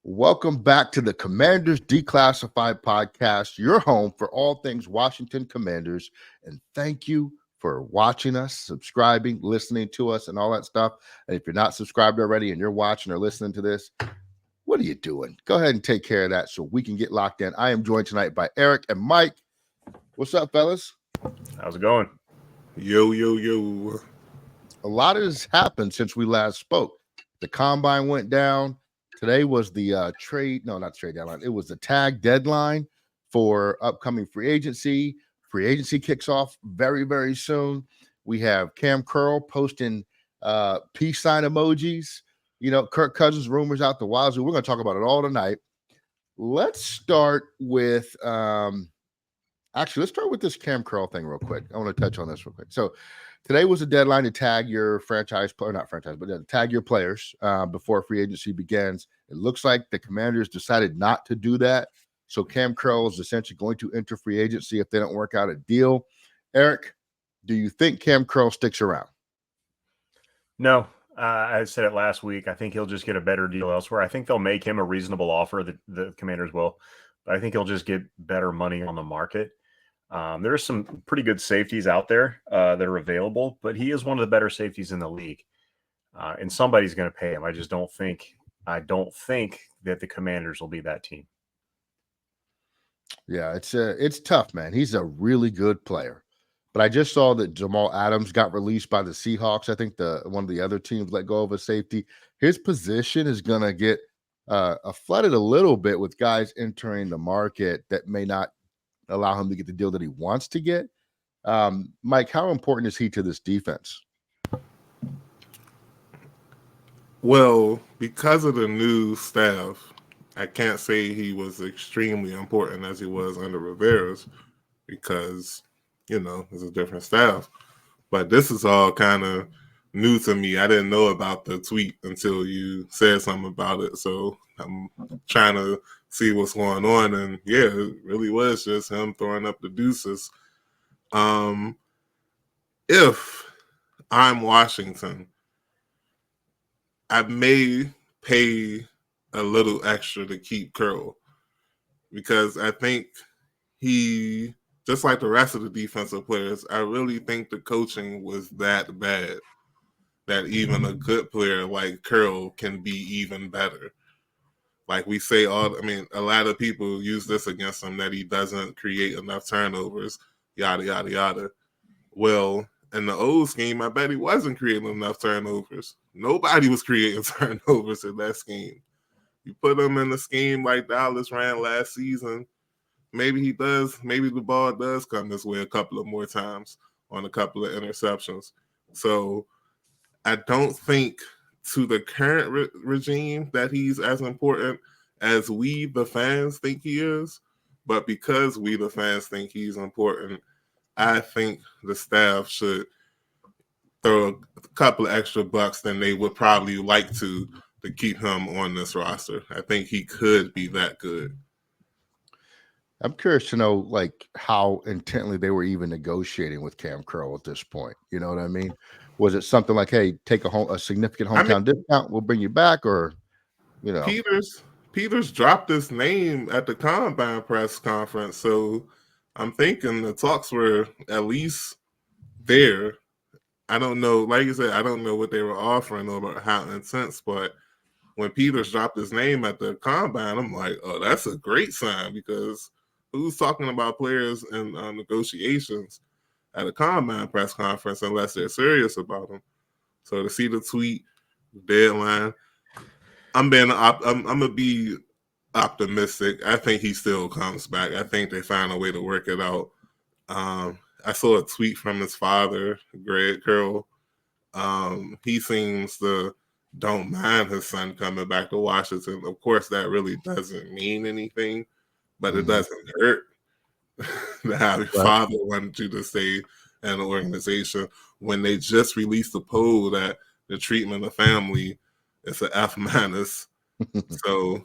Welcome back to the Commanders Declassified Podcast, your home for all things Washington Commanders. And thank you for watching us, subscribing, listening to us, and all that stuff. And if you're not subscribed already and you're watching or listening to this, what are you doing? Go ahead and take care of that so we can get locked in. I am joined tonight by Eric and Mike. What's up, fellas? How's it going? Yo. A lot has happened since we last spoke. The combine went down. Today was the not trade deadline. It was the tag deadline for upcoming free agency. Free agency kicks off very, very soon. We have Kam Curl posting peace sign emojis. Kirk Cousins rumors out the wazoo. We're going to talk about it all tonight. Let's start with let's start with this Kam Curl thing real quick. I want to touch on this real quick. So today was a deadline to tag your tag your players before free agency begins. It looks like the Commanders decided not to do that. So Kam Curl is essentially going to enter free agency if they don't work out a deal. Eric, do you think Kam Curl sticks around? No, I said it last week. I think he'll just get a better deal elsewhere. I think they'll make him a reasonable offer, the Commanders will. But I think he'll just get better money on the market. There are some pretty good safeties out there that are available, but he is one of the better safeties in the league. And somebody's going to pay him. I don't think that the Commanders will be that team. Yeah, it's tough, man. He's a really good player. But I just saw that Jamal Adams got released by the Seahawks. I think one of the other teams let go of a safety. His position is going to get flooded a little bit with guys entering the market that may not allow him to get the deal that he wants to get. Mike, how important is he to this defense? Well, because of the new staff, I can't say he was extremely important as he was under Rivera's because, it's a different staff. But this is all kind of new to me. I didn't know about the tweet until you said something about it. So I'm trying to see what's going on. And yeah, it really was just him throwing up the deuces. If I'm Washington, I may pay a little extra to keep Curl because I think he, just like the rest of the defensive players, I really think the coaching was that bad that even a good player like Curl can be even better. Like we say a lot of people use this against him that he doesn't create enough turnovers, yada, yada, yada. Well, in the old scheme, I bet he wasn't creating enough turnovers. Nobody was creating turnovers in that scheme. You put him in the scheme like Dallas ran last season, maybe he does. Maybe the ball does come this way a couple of more times on a couple of interceptions. So I don't think to the current regime that he's as important as we, the fans, think he is. But because we, the fans, think he's important, I think the staff should throw a couple of extra bucks than they would probably like to keep him on this roster. I think he could be that good. I'm curious to know, how intently they were even negotiating with Kam Curl at this point. You know what I mean? Was it something like, hey, take a significant hometown discount, we'll bring you back, or, Peters dropped his name at the Combine press conference, so I'm thinking the talks were at least there. I don't know, like you said, I don't know what they were offering or how intense, but when Peters dropped his name at the Combine, I'm like, oh, that's a great sign because who's talking about players in negotiations at a Combine press conference unless they're serious about them? So to see the tweet, deadline, I'm gonna be optimistic. I think he still comes back. I think they find a way to work it out. I saw a tweet from his father, Greg Curl. He seems to don't mind his son coming back to Washington. Of course, that really doesn't mean anything, but it doesn't hurt to have your father wanted you to stay in the organization when they just released a poll that the treatment of family is an F-. So,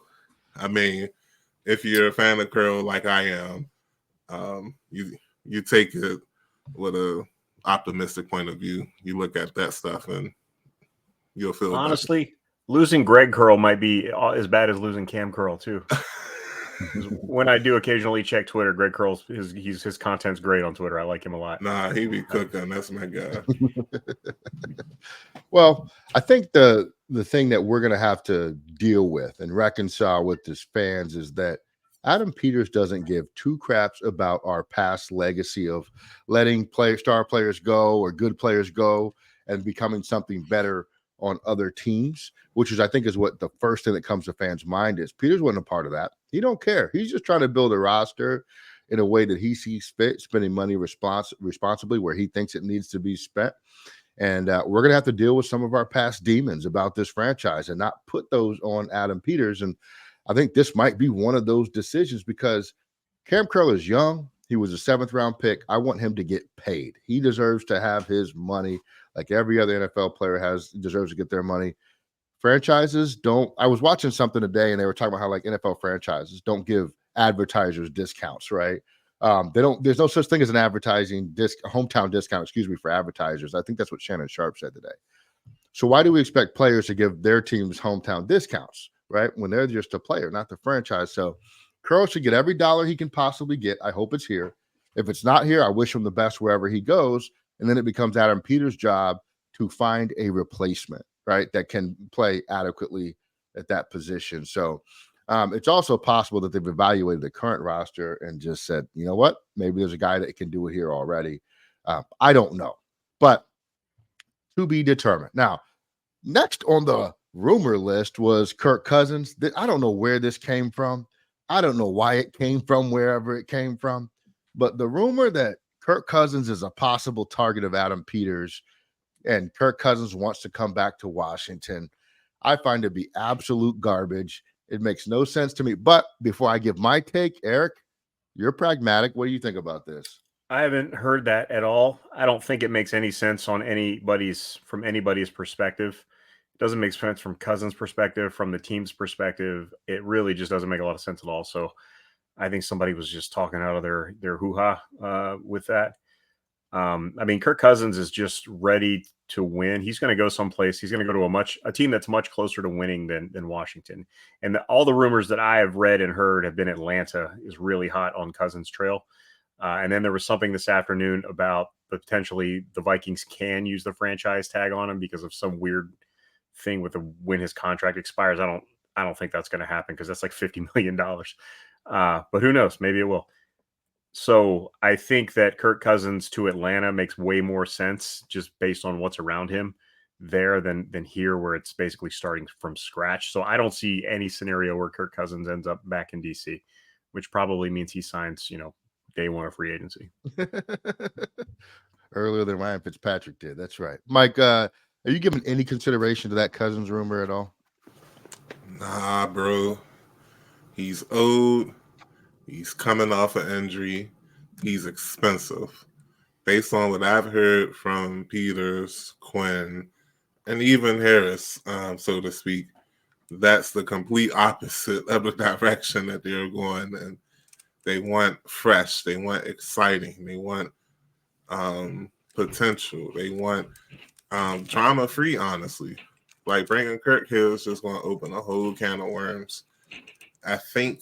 if you're a fan of Curl like I am, you take it with a optimistic point of view. You look at that stuff and you'll feel honestly better. Losing Greg Curl might be as bad as losing Kam Curl too. When I do occasionally check Twitter, Greg Curl's his content's great on Twitter. I like him a lot. Nah, he be cooking. That's my guy. Well, I think the thing that we're going to have to deal with and reconcile with his fans is that Adam Peters doesn't give two craps about our past legacy of letting star players go or good players go and becoming something better on other teams, which is I think is what the first thing that comes to fans' mind is. Peters wasn't a part of that. He don't care. He's just trying to build a roster in a way that he sees fit, spending money responsibly where he thinks it needs to be spent. And we're going to have to deal with some of our past demons about this franchise and not put those on Adam Peters. And I think this might be one of those decisions because Kam Curl is young. He was a 7th round pick. I want him to get paid. He deserves to have his money like every other NFL player deserves to get their money. Franchises don't. I was watching something today and they were talking about how like NFL franchises don't give advertisers discounts, right? They don't. There's no such thing as an hometown discount, for advertisers. I think that's what Shannon Sharp said today. So why do we expect players to give their teams hometown discounts, right? When they're just a player, not the franchise. So Curl should get every dollar he can possibly get. I hope it's here. If it's not here, I wish him the best wherever he goes. And then it becomes Adam Peters' job to find a replacement, right, that can play adequately at that position. So it's also possible that they've evaluated the current roster and just said, you know what, maybe there's a guy that can do it here already. I don't know, but to be determined. Now, next on the rumor list was Kirk Cousins. I don't know where this came from. I don't know why it came from wherever it came from, but the rumor that Kirk Cousins is a possible target of Adam Peters and Kirk Cousins wants to come back to Washington, I find to be absolute garbage. It makes no sense to me. But before I give my take, Eric, you're pragmatic. What do you think about this? I haven't heard that at all. I don't think it makes any sense from anybody's perspective. It doesn't make sense from Cousins' perspective, from the team's perspective. It really just doesn't make a lot of sense at all. So I think somebody was just talking out of their hoo-ha with that. I mean, Kirk Cousins is just ready to win. He's going to go someplace. He's going to go to a team that's much closer to winning than Washington. And all the rumors that I have read and heard have been Atlanta is really hot on Cousins' trail. And then there was something this afternoon about potentially the Vikings can use the franchise tag on him because of some weird thing with when his contract expires. I don't think that's going to happen because that's like $50 million. But who knows? Maybe it will. So I think that Kirk Cousins to Atlanta makes way more sense just based on what's around him there than here where it's basically starting from scratch. So I don't see any scenario where Kirk Cousins ends up back in DC, which probably means he signs, day one of free agency. Earlier than Ryan Fitzpatrick did. That's right. Mike, are you giving any consideration to that Cousins rumor at all? Nah, bro. He's old. He's coming off an injury. He's expensive. Based on what I've heard from Peters, Quinn, and even Harris, so to speak, that's the complete opposite of the direction that they're going in. They want fresh. They want exciting. They want potential. They want drama-free, honestly. Like bringing Kirk here is just going to open a whole can of worms. I think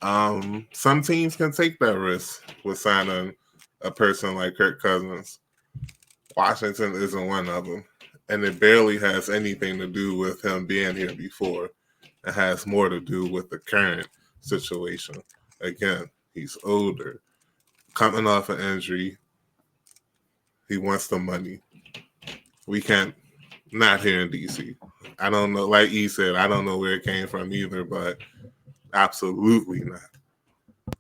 some teams can take that risk with signing a person like Kirk Cousins. Washington isn't one of them. And it barely has anything to do with him being here before. It has more to do with the current situation. Again, he's older, coming off an injury. He wants the money. We can't, not here in DC. I don't know, like he said, I don't know where it came from either, but absolutely not.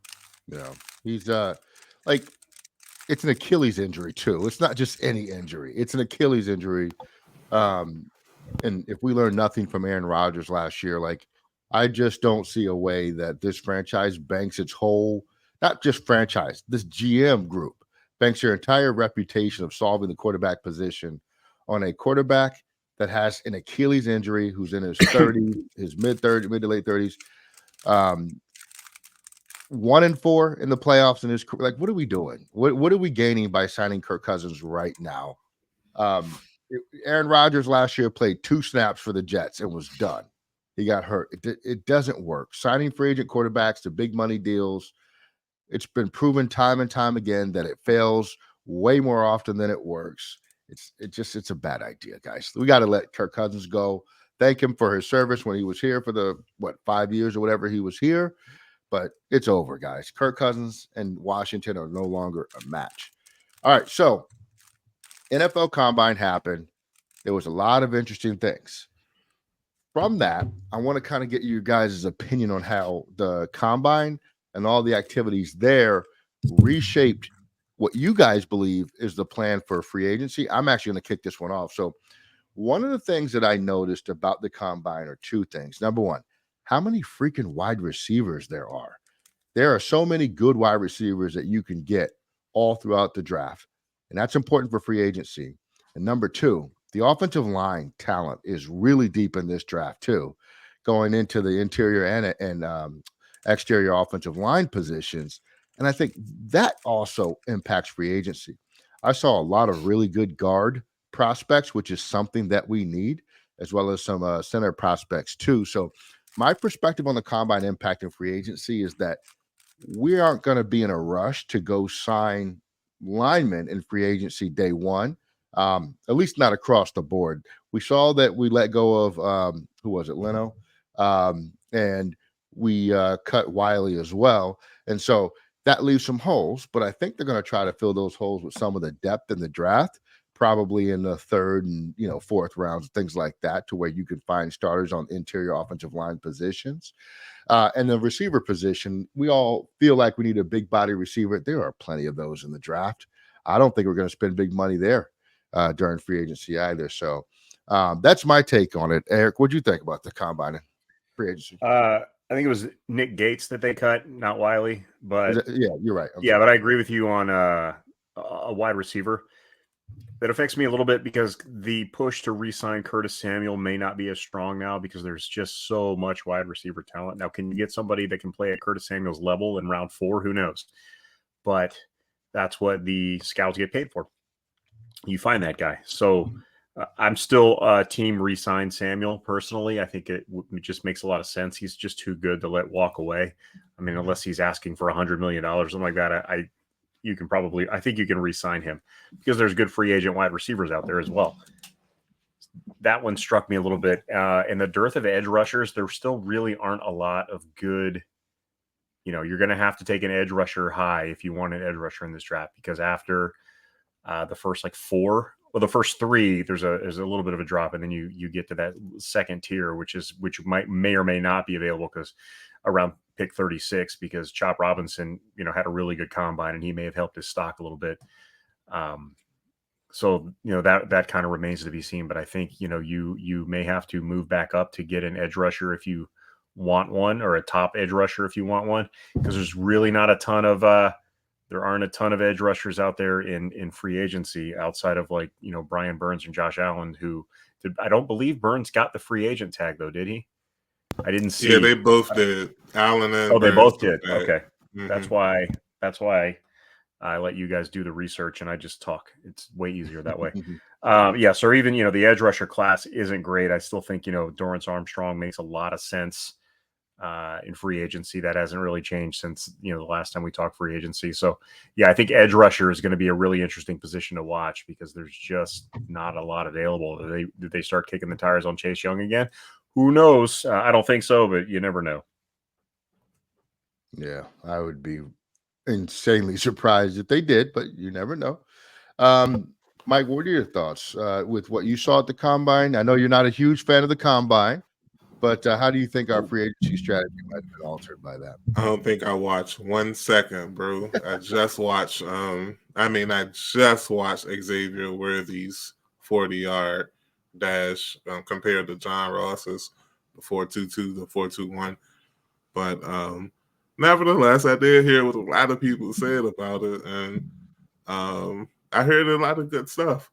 Yeah, he's like it's an Achilles injury too. It's not just any injury; it's an Achilles injury. And if we learn nothing from Aaron Rodgers last year, like I just don't see a way that this franchise banks its whole, not just franchise, this GM group banks their entire reputation of solving the quarterback position on a quarterback that has an Achilles injury, who's in his 30s, his mid to late 30s. 1-4 in the playoffs in his career. Like, what are we doing? What are we gaining by signing Kirk Cousins right now? Aaron Rodgers last year played 2 snaps for the Jets and was done. He got hurt. It doesn't work. Signing free agent quarterbacks to big money deals, it's been proven time and time again that it fails way more often than it works. It's a bad idea, guys. We got to let Kirk Cousins go. Thank him for his service when he was here for the 5 years or whatever he was here. But it's over, guys. Kirk Cousins and Washington are no longer a match. All right, so NFL Combine happened. There was a lot of interesting things. From that, I want to kind of get you guys' opinion on how the Combine and all the activities there reshaped what you guys believe is the plan for free agency. I'm actually going to kick this one off. So one of the things that I noticed about the Combine are 2 things. Number one, how many freaking wide receivers there are. There are so many good wide receivers that you can get all throughout the draft, and that's important for free agency. And number 2, the offensive line talent is really deep in this draft too, going into the interior and exterior offensive line positions. And I think that also impacts free agency. I saw a lot of really good guard prospects, which is something that we need, as well as some center prospects too. So my perspective on the Combine impacting free agency is that we aren't going to be in a rush to go sign linemen in free agency day one, at least not across the board. We saw that we let go of, who was it, Leno? And we cut Wiley as well. And so that leaves some holes, but I think they're going to try to fill those holes with some of the depth in the draft, probably in the 3rd and 4th rounds, things like that, to where you can find starters on interior offensive line positions. And the receiver position, we all feel like we need a big body receiver. There are plenty of those in the draft. I don't think we're going to spend big money there during free agency either. So that's my take on it. Eric, what do you think about the Combine and free agency? I think it was Nick Gates that they cut, not Wiley. But yeah, you're right. But I agree with you on a wide receiver. That affects me a little bit because the push to re-sign Curtis Samuel may not be as strong now because there's just so much wide receiver talent. Now, can you get somebody that can play at Curtis Samuel's level in round 4? Who knows? But that's what the scouts get paid for. You find that guy. So I'm still team re-sign Samuel personally. I think it just makes a lot of sense. He's just too good to let walk away. I mean, unless he's asking for $100 million, something like that, I think you can re-sign him because there's good free agent wide receivers out there as well. That one struck me a little bit. In the dearth of edge rushers, there still really aren't a lot of good, you're going to have to take an edge rusher high if you want an edge rusher in this draft, because after the first 4, well, the first 3, there's a little bit of a drop. And then you get to that second tier, which may or may not be available because around pick 36, because Chop Robinson, had a really good combine and he may have helped his stock a little bit. So, that kind of remains to be seen, but I think, you may have to move back up to get an edge rusher if you want one, or a top edge rusher if you want one, because there's really not a ton of, there aren't a ton of edge rushers out there in free agency outside of Brian Burns and Josh Allen, I don't believe Burns got the free agent tag though. Did he? I didn't see. Yeah, they both did. Allen and Burns, they both did. Did. Okay. Mm-hmm. That's why I let you guys do the research and I just talk. It's way easier that way. So even, the edge rusher class isn't great. I still think, Dorrance Armstrong makes a lot of sense in free agency. That hasn't really changed since, the last time we talked free agency. So I think edge rusher is going to be a really interesting position to watch because there's just not a lot available. Did they start kicking the tires on Chase Young again? Who knows? I don't think so, but you never know. Yeah, I would be insanely surprised if they did, but you never know. Mike, what are your thoughts with what you saw at the Combine? I know you're not a huge fan of the Combine, but how do you think our free agency strategy might have been altered by that? I don't think I watched 1 second, bro. I just watched Xavier Worthy's 40-yard dash compared to John Ross's, the 4.22, the 4.21. But nevertheless, I did hear what a lot of people said about it, and I heard a lot of good stuff.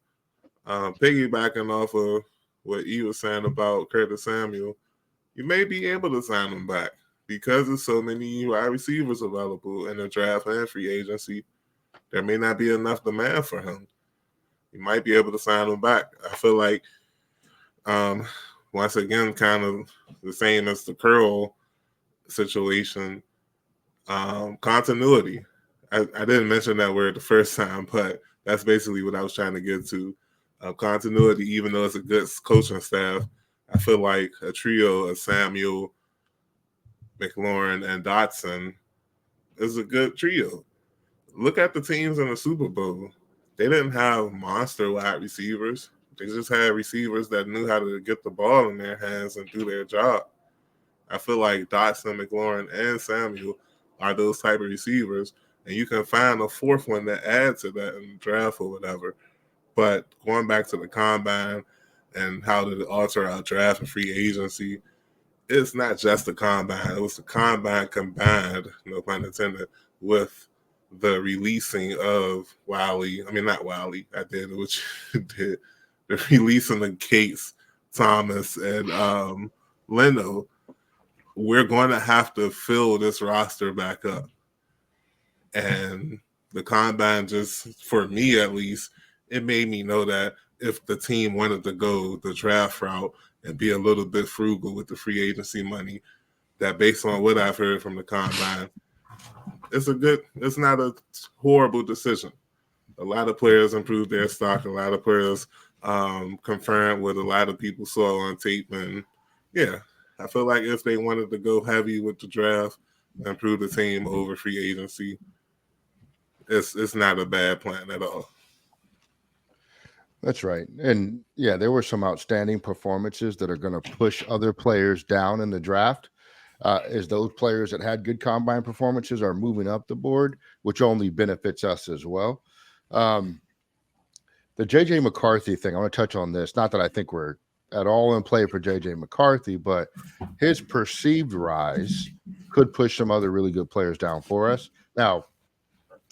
Piggybacking off of what he was saying about Curtis Samuel, you may be able to sign him back because there's so many wide receivers available in the draft and free agency. There may not be enough demand for him. you might be able to sign him back. I feel like, once again, kind of the same as the Curl situation, continuity. I didn't mention that word the first time, but that's basically what I was trying to get to. Continuity, even though it's a good coaching staff, I feel like a trio of Samuel, McLaurin, and Dotson is a good trio. Look at the teams in the Super Bowl. They didn't have monster wide receivers. They just had receivers that knew how to get the ball in their hands and do their job. I feel like Dotson, McLaurin, and Samuel are those type of receivers, and you can find a fourth one that adds to that in the draft or whatever. But going back to the combine and how to alter our draft and free agency, it's not just the combine. It was the combine combined, no pun intended, with the releasing of Wiley. I mean, not Wiley. I did what you did. The releasing of Cates, Thomas, and Leno. We're going to have to fill this roster back up. And the combine, just for me at least, it made me know that if the team wanted to go the draft route and be a little bit frugal with the free agency money, that based on what I've heard from the combine, it's not a horrible decision. A lot of players improved their stock. A lot of players confirmed what a lot of people saw on tape. And yeah, I feel like if they wanted to go heavy with the draft and improve the team over free agency, it's not a bad plan at all. That's right. And yeah, there were some outstanding performances that are going to push other players down in the draft. As those players that had good combine performances are moving up the board, which only benefits us as well. The JJ McCarthy thing, I want to touch on this. Not that I think we're at all in play for JJ McCarthy, but his perceived rise could push some other really good players down for us. Now,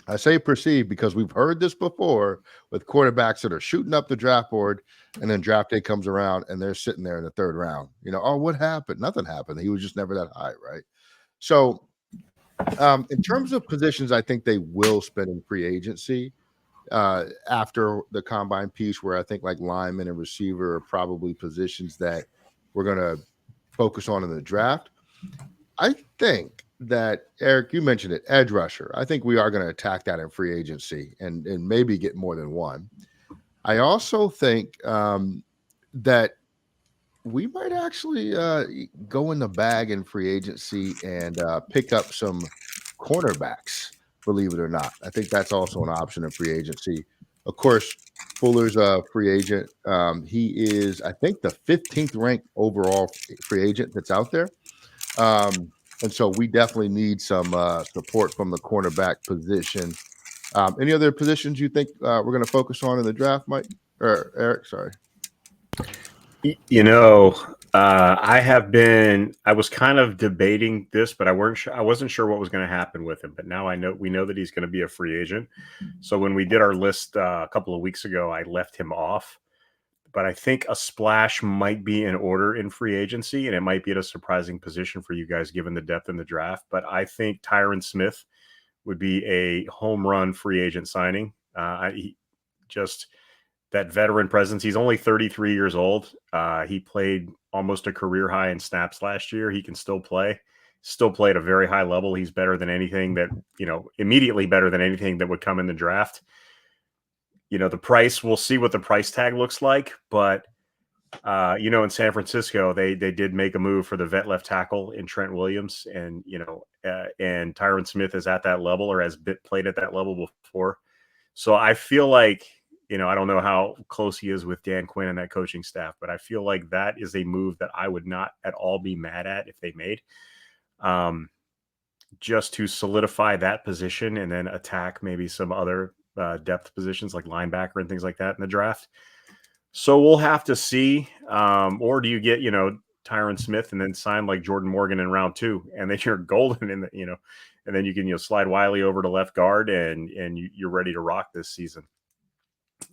I say perceived because we've heard this before with quarterbacks that are shooting up the draft board, and then draft day comes around and they're sitting there in the third round. Oh, what happened? Nothing happened. He was just never that high, right? So, in terms of positions, I think they will spend in free agency after the combine piece, where I think like lineman and receiver are probably positions that we're going to focus on in the draft. I think that, Eric, you mentioned it, edge rusher. I think we are going to attack that in free agency and maybe get more than one. I also think that we might actually go in the bag in free agency and pick up some cornerbacks, believe it or not. I think that's also an option in free agency. Of course, Fuller's a free agent. He is, I think, the 15th ranked overall free agent that's out there. And so we definitely need some support from the cornerback position. Any other positions you think we're going to focus on in the draft, Mike or Eric? Sorry. I was kind of debating this, but I wasn't sure what was going to happen with him. But now we know that he's going to be a free agent. So when we did our list a couple of weeks ago, I left him off. But I think a splash might be in order in free agency, and it might be at a surprising position for you guys given the depth in the draft. But I think Tyron Smith would be a home run free agent signing. Just that veteran presence. He's only 33 years old. He played almost a career high in snaps last year. He can still play at a very high level. He's better than anything that, immediately better than anything that would come in the draft. The price, we'll see what the price tag looks like, but in San Francisco, they did make a move for the vet left tackle in Trent Williams, and and Tyron Smith is at that level or has played at that level before. So I feel like, I don't know how close he is with Dan Quinn and that coaching staff, but I feel like that is a move that I would not at all be mad at if they made, just to solidify that position and then attack maybe some other depth positions like linebacker and things like that in the draft. So we'll have to see. Or do you get, Tyron Smith and then sign like Jordan Morgan in round 2, and then you're golden in the, and then you can, slide Wiley over to left guard and you're ready to rock this season.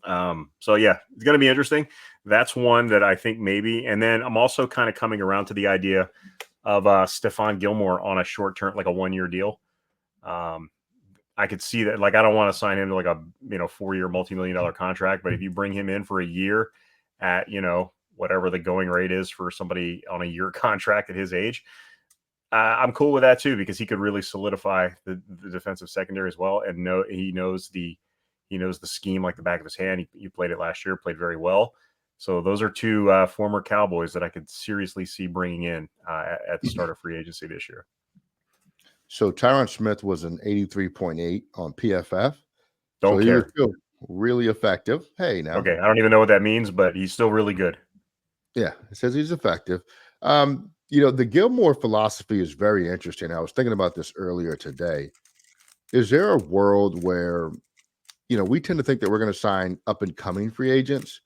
So yeah, it's going to be interesting. That's one that I think maybe. And then I'm also kind of coming around to the idea of Stephon Gilmore on a short term, like a 1-year deal. I could see that. Like, I don't want to sign him to like a 4-year multi-million-dollar contract, but if you bring him in for a year at whatever the going rate is for somebody on a year contract at his age, I'm cool with that too, because he could really solidify the defensive secondary as well, and he knows the scheme like the back of his hand. He played it last year, played very well. So those are two former Cowboys that I could seriously see bringing in at the start of free agency this year. So Tyron Smith was an 83.8 on PFF. Don't so care. He was still really effective. Hey, now. Okay, I don't even know what that means, but he's still really good. Yeah, it says he's effective. The Gilmore philosophy is very interesting. I was thinking about this earlier today. Is there a world where, we tend to think that we're going to sign up and coming free agents,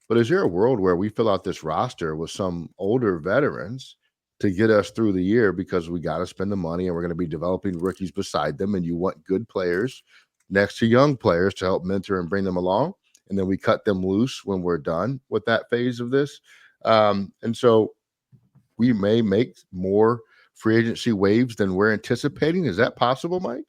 but is there a world where we fill out this roster with some older veterans to get us through the year, because we got to spend the money and we're going to be developing rookies beside them, and you want good players next to young players to help mentor and bring them along, and then we cut them loose when we're done with that phase of this? And so we may make more free agency waves than we're anticipating. Is that possible, Mike?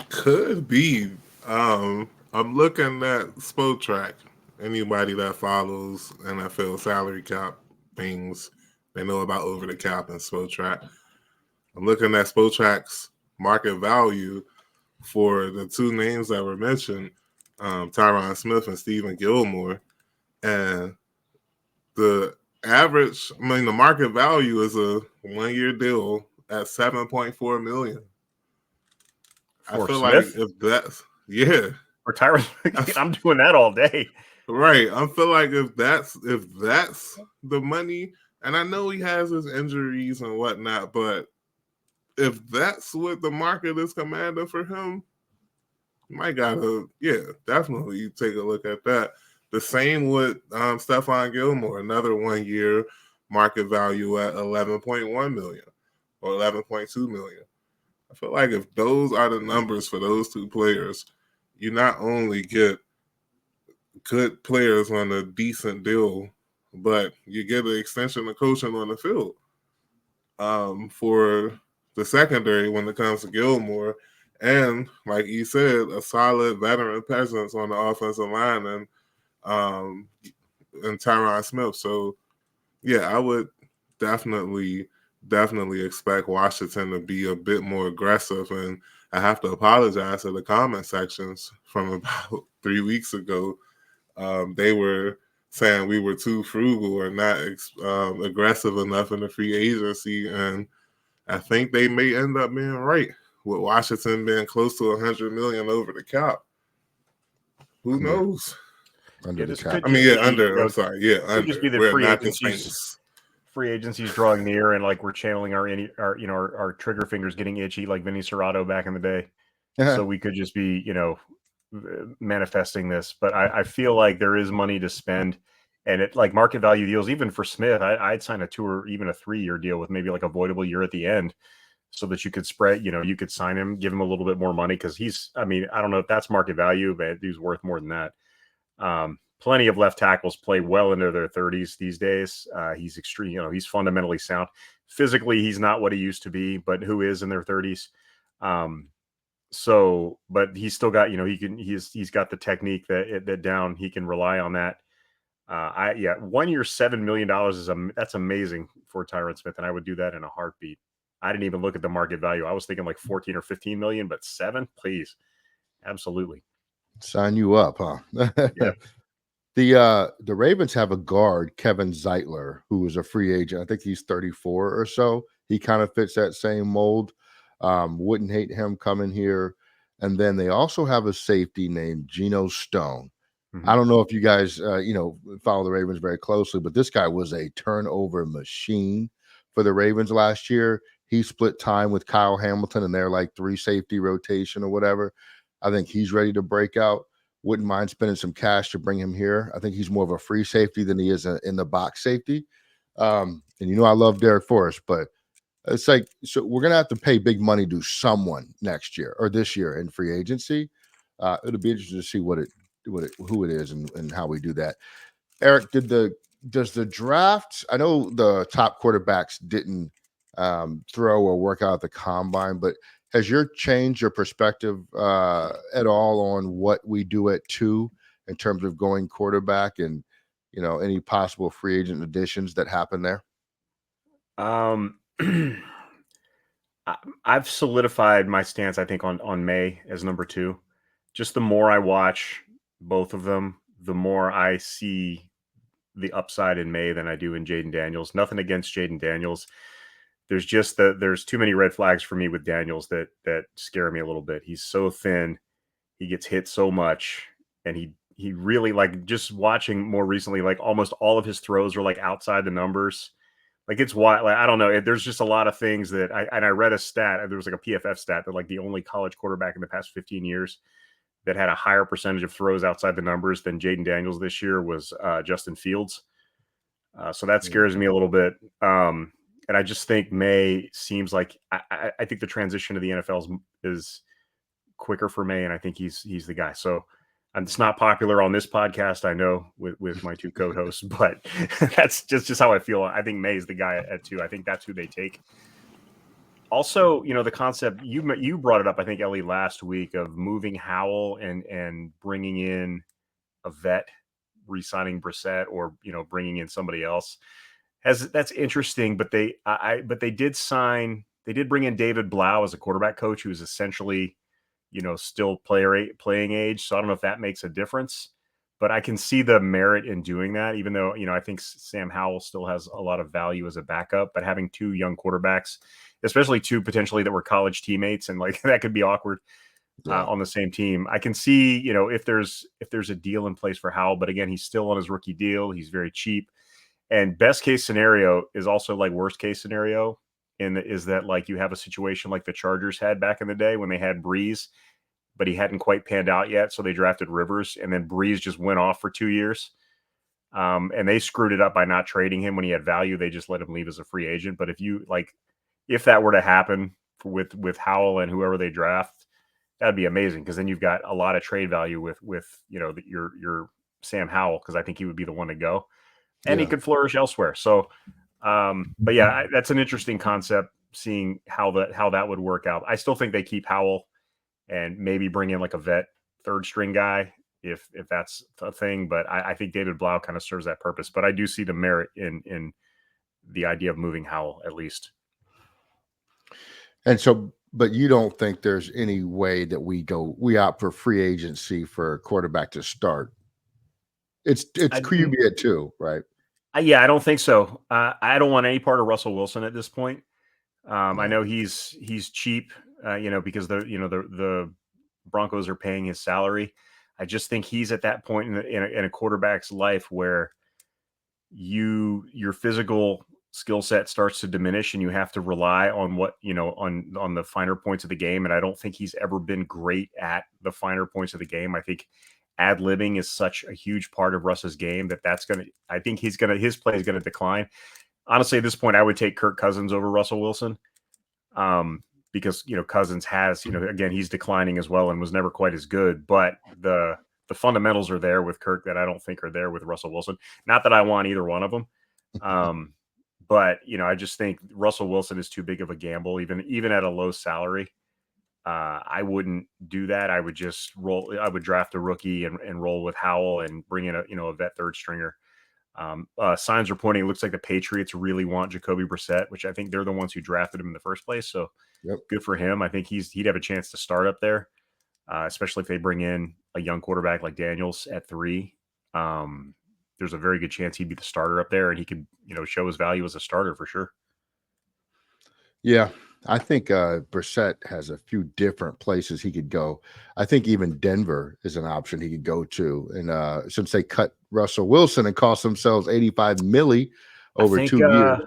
Could be. I'm looking at Spotrac. Anybody that follows NFL salary cap things, they know about over the cap and Spotrac. I'm looking at Spotrac's market value for the two names that were mentioned, Tyron Smith and Stephen Gilmore. And the market value is a 1-year deal at $7.4 million. For I feel Smith? like if that's For Tyron, I'm doing that all day. Right. I feel like if that's the money, and I know he has his injuries and whatnot, but if that's what the market is commanding for him, you might gotta definitely take a look at that. The same with Stephon Gilmore, another 1-year market value at $11.1 million or $11.2 million. I feel like if those are the numbers for those two players, you not only get good players on a decent deal, but you get an extension of coaching on the field. For the secondary when it comes to Gilmore, and like you said, a solid veteran presence on the offensive line and Tyron Smith. So I would definitely expect Washington to be a bit more aggressive. And I have to apologize to the comment sections from about 3 weeks ago. They were saying we were too frugal or not aggressive enough in the free agency, and I think they may end up being right, with Washington being close to $100 million over the cap. Who knows? Under the cap. Under. I'm sorry. Yeah, could under. just be the We're free not the agencies. Saints. Free agency's drawing near, and like we're channeling our trigger fingers getting itchy, like Vinny Serrato back in the day. So we could just be manifesting this. But I feel like there is money to spend, and it like market value deals. Even for Smith, I'd sign a 2 or even a 3-year deal with maybe like a voidable year at the end, so that you could spread. You could sign him, give him a little bit more money, because he's. I don't know if that's market value, but he's worth more than that. Plenty of left tackles play well into their 30s these days. He's extreme, he's fundamentally sound. Physically, he's not what he used to be, but who is in their 30s? But he's still got, he's got the technique that down. He can rely on that. 1 year, $7 million that's amazing for Tyron Smith, and I would do that in a heartbeat. I didn't even look at the market value. I was thinking like 14 or 15 million, but 7, please, absolutely. Sign you up, huh? Yep. The Ravens have a guard, Kevin Zeitler, who is a free agent. I think he's 34 or so. He kind of fits that same mold. Wouldn't hate him coming here. And then they also have a safety named Geno Stone. Mm-hmm. I don't know if you guys, follow the Ravens very closely, but this guy was a turnover machine for the Ravens last year. He split time with Kyle Hamilton, and they're like 3 safety rotation or whatever. I think he's ready to break out. Wouldn't mind spending some cash to bring him here. I think he's more of a free safety than he is in the box safety. And I love Derek Forrest, but it's like, so we're going to have to pay big money to someone next year or this year in free agency. It'll be interesting to see who it is and how we do that. Eric, does the draft, I know the top quarterbacks didn't throw or work out at the combine. But has changed your perspective at all on what we do at 2 in terms of going quarterback and any possible free agent additions that happen there? I've solidified my stance, I think, on May as number 2. Just the more I watch both of them, the more I see the upside in May than I do in Jaden Daniels. Nothing against Jaden Daniels. There's just there's too many red flags for me with Daniels that scare me a little bit. He's so thin, he gets hit so much, and he really, like, just watching more recently, like almost all of his throws are like outside the numbers. Like, it's wild. Like, I don't know. There's just a lot of things that I read a stat. There was like a PFF stat that like the only college quarterback in the past 15 years that had a higher percentage of throws outside the numbers than Jaden Daniels this year was Justin Fields. So that scares me a little bit. And I just think May seems like I think the transition to the NFL is quicker for May, and I think he's the guy. So it's not popular on this podcast, I know, with my 2 co-hosts, but that's just how I feel. I think May is the guy at 2. I think that's who they take. Also, the concept you brought it up, I think, Ellie, last week, of moving Howell and bringing in a vet, re-signing Brissett, or bringing in somebody else. That's interesting, but they did bring in David Blau as a quarterback coach, who is essentially still playing age. So I don't know if that makes a difference, but I can see the merit in doing that, even though, I think Sam Howell still has a lot of value as a backup, but having 2 young quarterbacks, especially 2 potentially that were college teammates, and like that could be awkward on the same team. I can see, if there's a deal in place for Howell, but again, he's still on his rookie deal. He's very cheap. And best case scenario is also like worst case scenario, is that like you have a situation like the Chargers had back in the day when they had Breeze, but he hadn't quite panned out yet. So they drafted Rivers, and then Breeze just went off for 2 years. And they screwed it up by not trading him when he had value. They just let him leave as a free agent. But if that were to happen with Howell and whoever they draft, that'd be amazing, because then you've got a lot of trade value with your Sam Howell, because I think he would be the one to go, and he could flourish elsewhere. So, but yeah, that's an interesting concept, seeing how that would work out. I still think they keep Howell and maybe bring in like a vet 3rd string guy if that's a thing. But I think David Blau kind of serves that purpose. But I do see the merit in the idea of moving Howell, at least. And so, but you don't think there's any way that we opt for free agency for a quarterback to start? It's QB at 2, right? Yeah, I don't think so. I don't want any part of Russell Wilson at this point. I know he's cheap, because the Broncos are paying his salary. I just think he's at that point in a quarterback's life where your physical skill set starts to diminish, and you have to rely on what on the finer points of the game. And I don't think he's ever been great at the finer points of the game. I think ad-libbing is such a huge part of Russ's game I think his play is gonna decline. Honestly, at this point, I would take Kirk Cousins over Russell Wilson, because Cousins has again, he's declining as well and was never quite as good, but the fundamentals are there with Kirk that I don't think are there with Russell Wilson. Not that I want either one of them, but I just think Russell Wilson is too big of a gamble, even at a low salary. I wouldn't do that. I would just I would draft a rookie and roll with Howell and bring in a vet 3rd stringer. Signs are pointing. It looks like the Patriots really want Jacoby Brissett, which I think they're the ones who drafted him in the first place. So good for him. I think he'd have a chance to start up there, especially if they bring in a young quarterback like Daniels at 3. There's a very good chance he'd be the starter up there, and he could show his value as a starter for sure. Yeah, I think Brissett has a few different places he could go. I think even Denver is an option he could go to. And since they cut Russell Wilson and cost themselves $85 million over 2 years.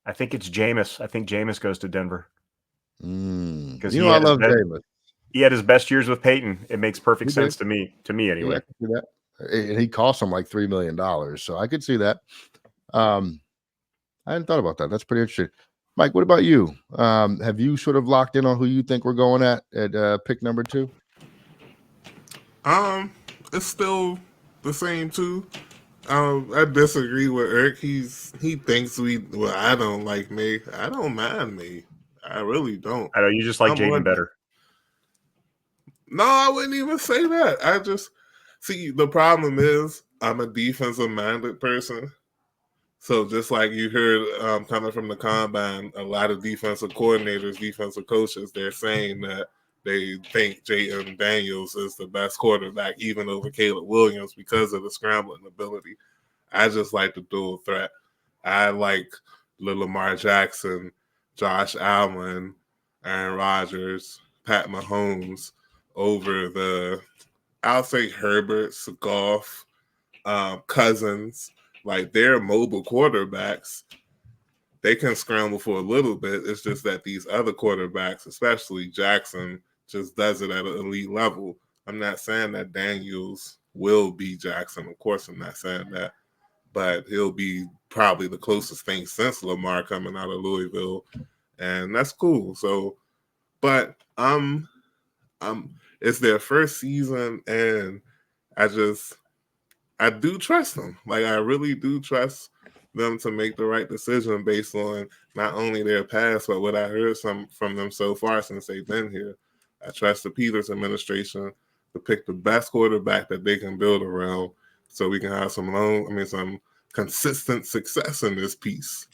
I think it's Jameis. I think Jameis goes to Denver. Because I love Jameis. He had his best years with Peyton. It makes perfect sense to me anyway. Yeah, and he cost him like $3 million. So I could see that. I hadn't thought about that. That's pretty interesting. Mike, what about you? Have you sort of locked in on who you think we're going at pick number 2? It's still the same 2. I disagree with Eric. He thinks I don't like me. I don't mind me. I really don't. I know you just like I'm Jaden on. better. No, I wouldn't even say that. I just see the problem is I'm a defensive minded person. So just like you heard coming from the combine, a lot of defensive coordinators, defensive coaches, they're saying that they think Jayden Daniels is the best quarterback, even over Caleb Williams, because of the scrambling ability. I just like the dual threat. I like Lamar Jackson, Josh Allen, Aaron Rodgers, Pat Mahomes over I'll say Herbert's, Goff, Cousins. Like they're mobile quarterbacks. They can scramble for a little bit. It's just that these other quarterbacks, especially Jackson, just does it at an elite level. I'm not saying that Daniels will be Jackson. Of course, I'm not saying that. But he'll be probably the closest thing since Lamar coming out of Louisville. And that's cool. So, but it's their first season and I do trust them. Like I really do trust them to make the right decision based on not only their past, but what I heard from them so far since they've been here. I trust the Peters administration to pick the best quarterback that they can build around, so we can have some consistent success in this piece.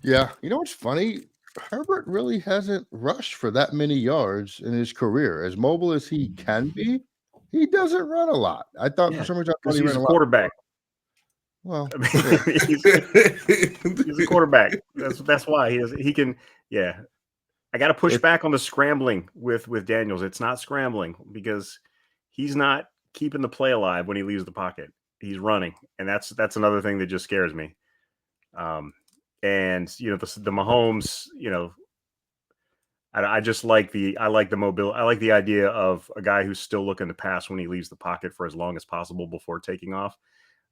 Yeah, you know what's funny? Herbert really hasn't rushed for that many yards in his career. As mobile as he can be, he doesn't run a lot. I thought for some reason I thought Because he he's ran a a lot. quarterback. Well, I mean, he's a quarterback. That's why he can. Yeah, I got to push back on the scrambling with Daniels. It's not scrambling because he's not keeping the play alive when he leaves the pocket. He's running, and that's another thing that just scares me. And the Mahomes, I just like the mobile. I like the idea of a guy who's still looking to pass when he leaves the pocket for as long as possible before taking off.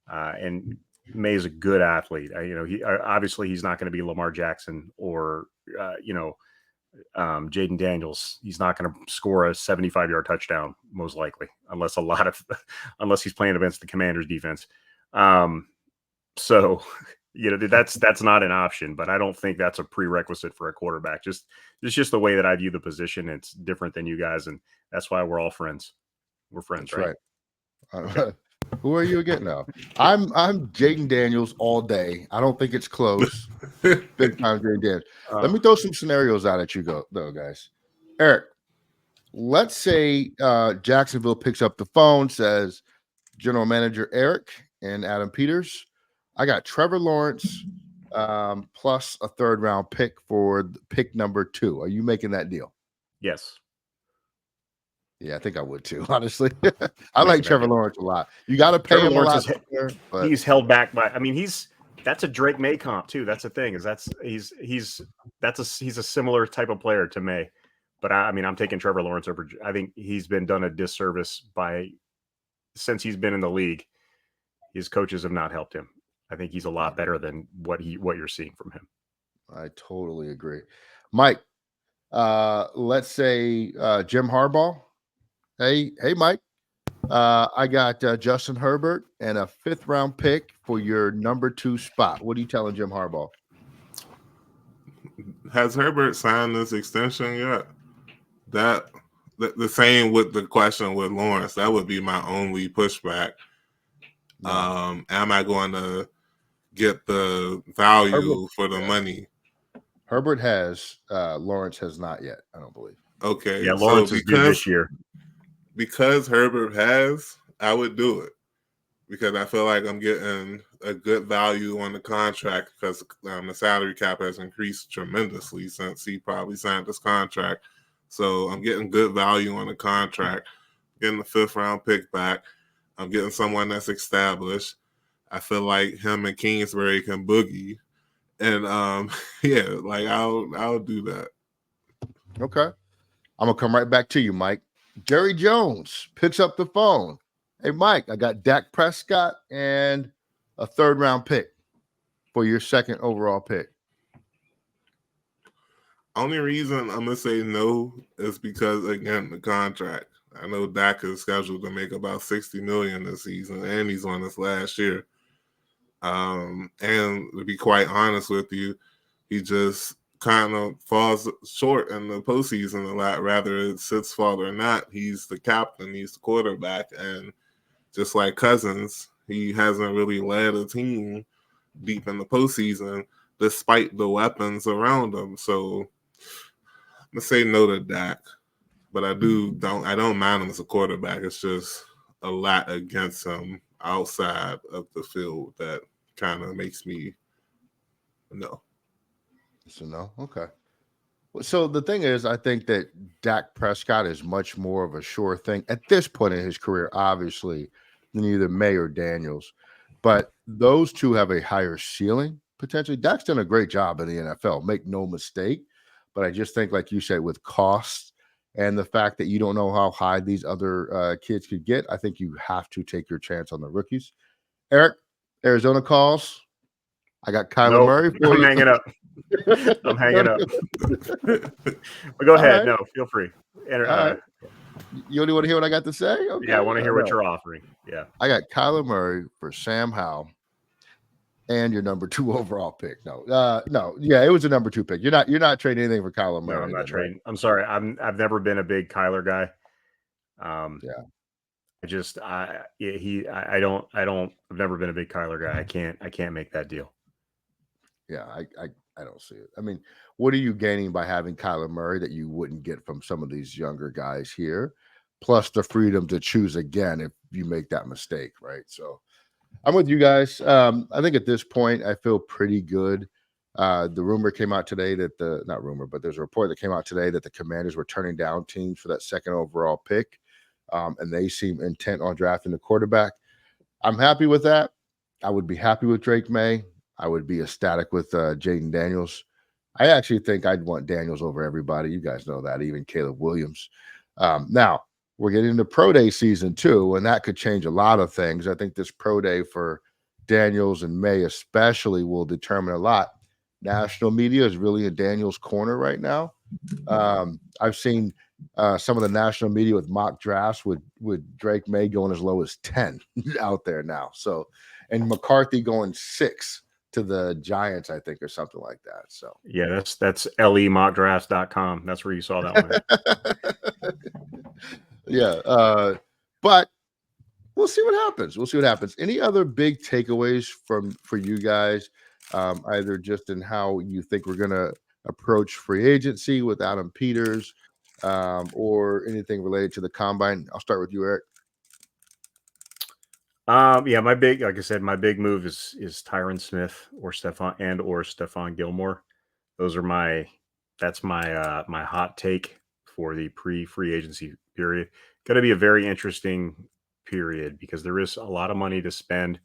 And May is a good athlete. He obviously he's not going to be Lamar Jackson or Jayden Daniels. He's not going to score a 75-yard touchdown most likely, unless he's playing against the Commanders defense. So that's not an option, but I don't think that's a prerequisite for a quarterback. It's just the way that I view the position. It's different than you guys, and that's why we're all friends. We're friends, that's right. Okay. Who are you again now? I'm Jayden Daniels all day. I don't think it's close. Big time Jayden Daniels. Let me throw some scenarios out at you though, guys. Eric, let's say Jacksonville picks up the phone, says, General Manager Eric and Adam Peters, I got Trevor Lawrence plus a third round pick for pick number 2. Are you making that deal? Yes. Yeah, I think I would too, honestly. I like Trevor Lawrence a lot. You got to pay Trevor him Lawrence a lot. But he's held back by. I mean, that's a Drake May comp too. That's the thing he's a similar type of player to May. But I'm taking Trevor Lawrence over. I think he's been done a disservice since he's been in the league. His coaches have not helped him. I think he's a lot better than what you're seeing from him. I totally agree. Mike, let's say Jim Harbaugh. Hey, Mike. I got Justin Herbert and a 5th round pick for your number 2 spot. What are you telling Jim Harbaugh? Has Herbert signed this extension yet? The same with the question with Lawrence. That would be my only pushback. No. Am I going to get the value for the money? Herbert has. Lawrence has not yet, I don't believe. Okay. Yeah, Lawrence is good this year. Because Herbert has, I would do it. Because I feel like I'm getting a good value on the contract because the salary cap has increased tremendously since he probably signed this contract. So I'm getting good value on the contract, getting the 5th round pick back. I'm getting someone that's established. I feel like him and Kingsbury can boogie. And yeah, like I'll do that. Okay. I'm gonna come right back to you, Mike. Jerry Jones picks up the phone. Hey, Mike, I got Dak Prescott and a 3rd round pick for your 2nd overall pick. Only reason I'm gonna say no is because again the contract. I know Dak is scheduled to make about $60 million this season, and he's on his last year. And to be quite honest with you, he just kind of falls short in the postseason a lot. Rather it's his fault or not, he's the captain, he's the quarterback, and just like Cousins, he hasn't really led a team deep in the postseason despite the weapons around him. So I'm gonna say no to Dak, but I don't mind him as a quarterback. It's just a lot against him outside of the field that kind of makes me no. So no, okay. So the thing is, I think that Dak Prescott is much more of a sure thing at this point in his career, obviously, than either May or Daniels. But those two have a higher ceiling potentially. Dak's done a great job in the NFL, make no mistake. But I just think, like you said, with costs and the fact that you don't know how high these other kids could get, I think you have to take your chance on the rookies. Eric, Arizona calls. I got Kyler Murray for I'm you. hanging up. I'm hanging up. But go ahead. Right. No, feel free. All right. You only want to hear what I got to say? Okay. Yeah, I want to hear what you're offering. Yeah. I got Kyler Murray for Sam Howell and your number 2 overall pick. No. Yeah, it was a number 2 pick. You're not trading anything for Kyler Murray. No, I'm not trading. Right? I'm sorry. I've never been a big Kyler guy. Yeah. I've never been a big Kyler guy. I can't make that deal. Yeah, I don't see it. I mean, what are you gaining by having Kyler Murray that you wouldn't get from some of these younger guys here? Plus the freedom to choose again if you make that mistake, right? So I'm with you guys. I think at this point, I feel pretty good. The rumor came out today that there's a report that came out today that the Commanders were turning down teams for that second overall pick. And they seem intent on drafting the quarterback. I'm happy with that. I would be happy with Drake May. I would be ecstatic with Jaden Daniels. I actually think I'd want Daniels over everybody. You guys know that, even Caleb Williams. Now, we're getting into pro day season too, and that could change a lot of things. I think this pro day for Daniels and May especially will determine a lot. National media is really in Daniels' corner right now. I've seen some of the national media with mock drafts with Drake May going as low as 10 out there now. So, and McCarthy going 6 to the Giants, I think, or something like that. So yeah, that's lemockdrafts.com. That's where you saw that one. Yeah. But we'll see what happens. Any other big takeaways for you guys? Either just in how you think we're gonna approach free agency with Adam Peters, or anything related to the combine. I'll start with you, Eric. Yeah, my big move is Tyron Smith or Stephon Gilmore. That's my my hot take for the pre-free agency period. Going to be a very interesting period because there is a lot of money to spend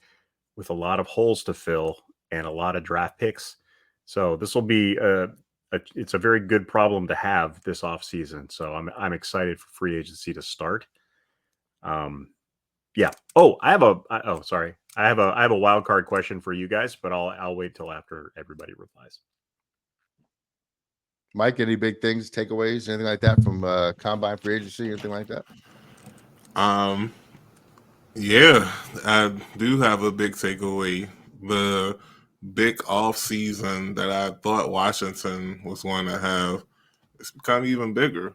with a lot of holes to fill and a lot of draft picks. So this will be it's a very good problem to have this offseason. So I'm excited for free agency to start. Yeah. Oh, I have a wild card question for you guys, but I'll wait till after everybody replies. Mike, any big things, takeaways, anything like that from combine free agency, anything like that? Yeah, I do have a big takeaway. The big off season that I thought Washington was going to have, it's become even bigger.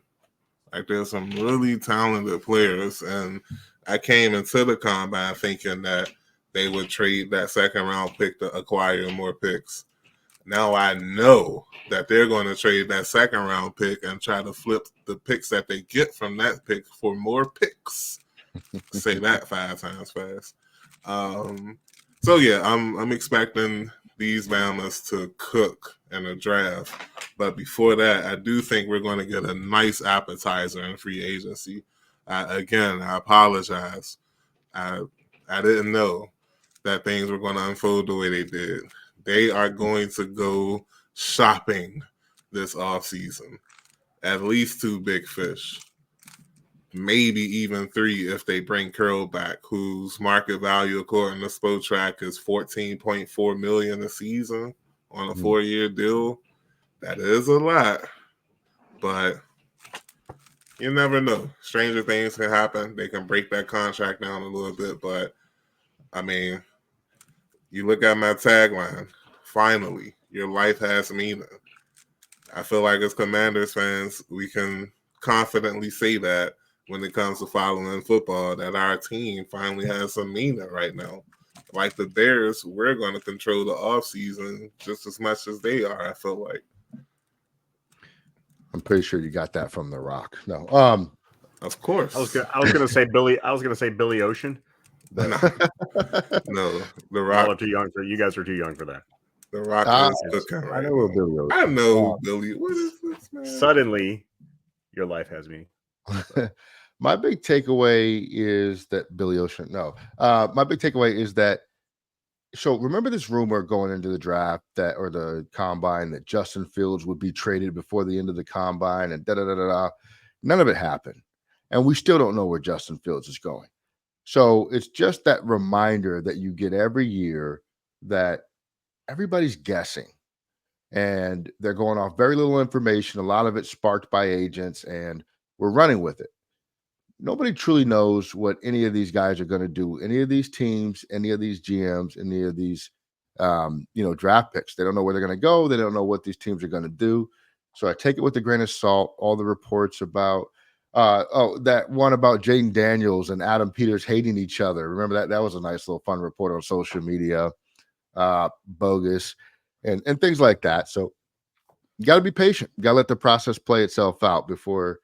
Like there's some really talented players, and I came into the combine thinking that they would trade that second round pick to acquire more picks. Now I know that they're going to trade that second round pick and try to flip the picks that they get from that pick for more picks. Say that 5 times fast. So yeah, I'm expecting these Bama's to cook in a draft. But before that, I do think we're going to get a nice appetizer in free agency. Again, I apologize. I didn't know that things were going to unfold the way they did. They are going to go shopping this offseason. At least 2 big fish. Maybe even 3 if they bring Curl back, whose market value, according to Spotrac, is $14.4 million a season on a 4-year deal. That is a lot, but You never know. Stranger things can happen. They can break that contract down a little bit, but I mean, you look at my tagline. Finally, your life has meaning. I feel like as Commanders fans, we can confidently say that when it comes to following football, that our team finally has some meaning right now. Like the Bears, we're going to control the offseason just as much as they are, I feel like. I'm pretty sure you got that from The Rock. No. Of course. I was gonna say Billy. I was gonna say Billy Ocean. No, The Y'all Rock. are too young for. You guys are too young for that. The Rock is cooking I right know now. Billy Ocean. I know Billy. What is this, man? Suddenly, your life has me. My big takeaway is that Billy Ocean. No, my big takeaway is that. So remember this rumor going into the draft or the combine that Justin Fields would be traded before the end of the combine and da da da da da. None of it happened, and we still don't know where Justin Fields is going. So it's just that reminder that you get every year that everybody's guessing and they're going off very little information. A lot of it sparked by agents, and we're running with it. Nobody truly knows what any of these guys are going to do. Any of these teams, any of these GMs, any of these, draft picks. They don't know where they're going to go. They don't know what these teams are going to do. So I take it with a grain of salt. All the reports about, that one about Jaden Daniels and Adam Peters hating each other. Remember that? That was a nice little fun report on social media. Bogus and things like that. So you got to be patient. You got to let the process play itself out before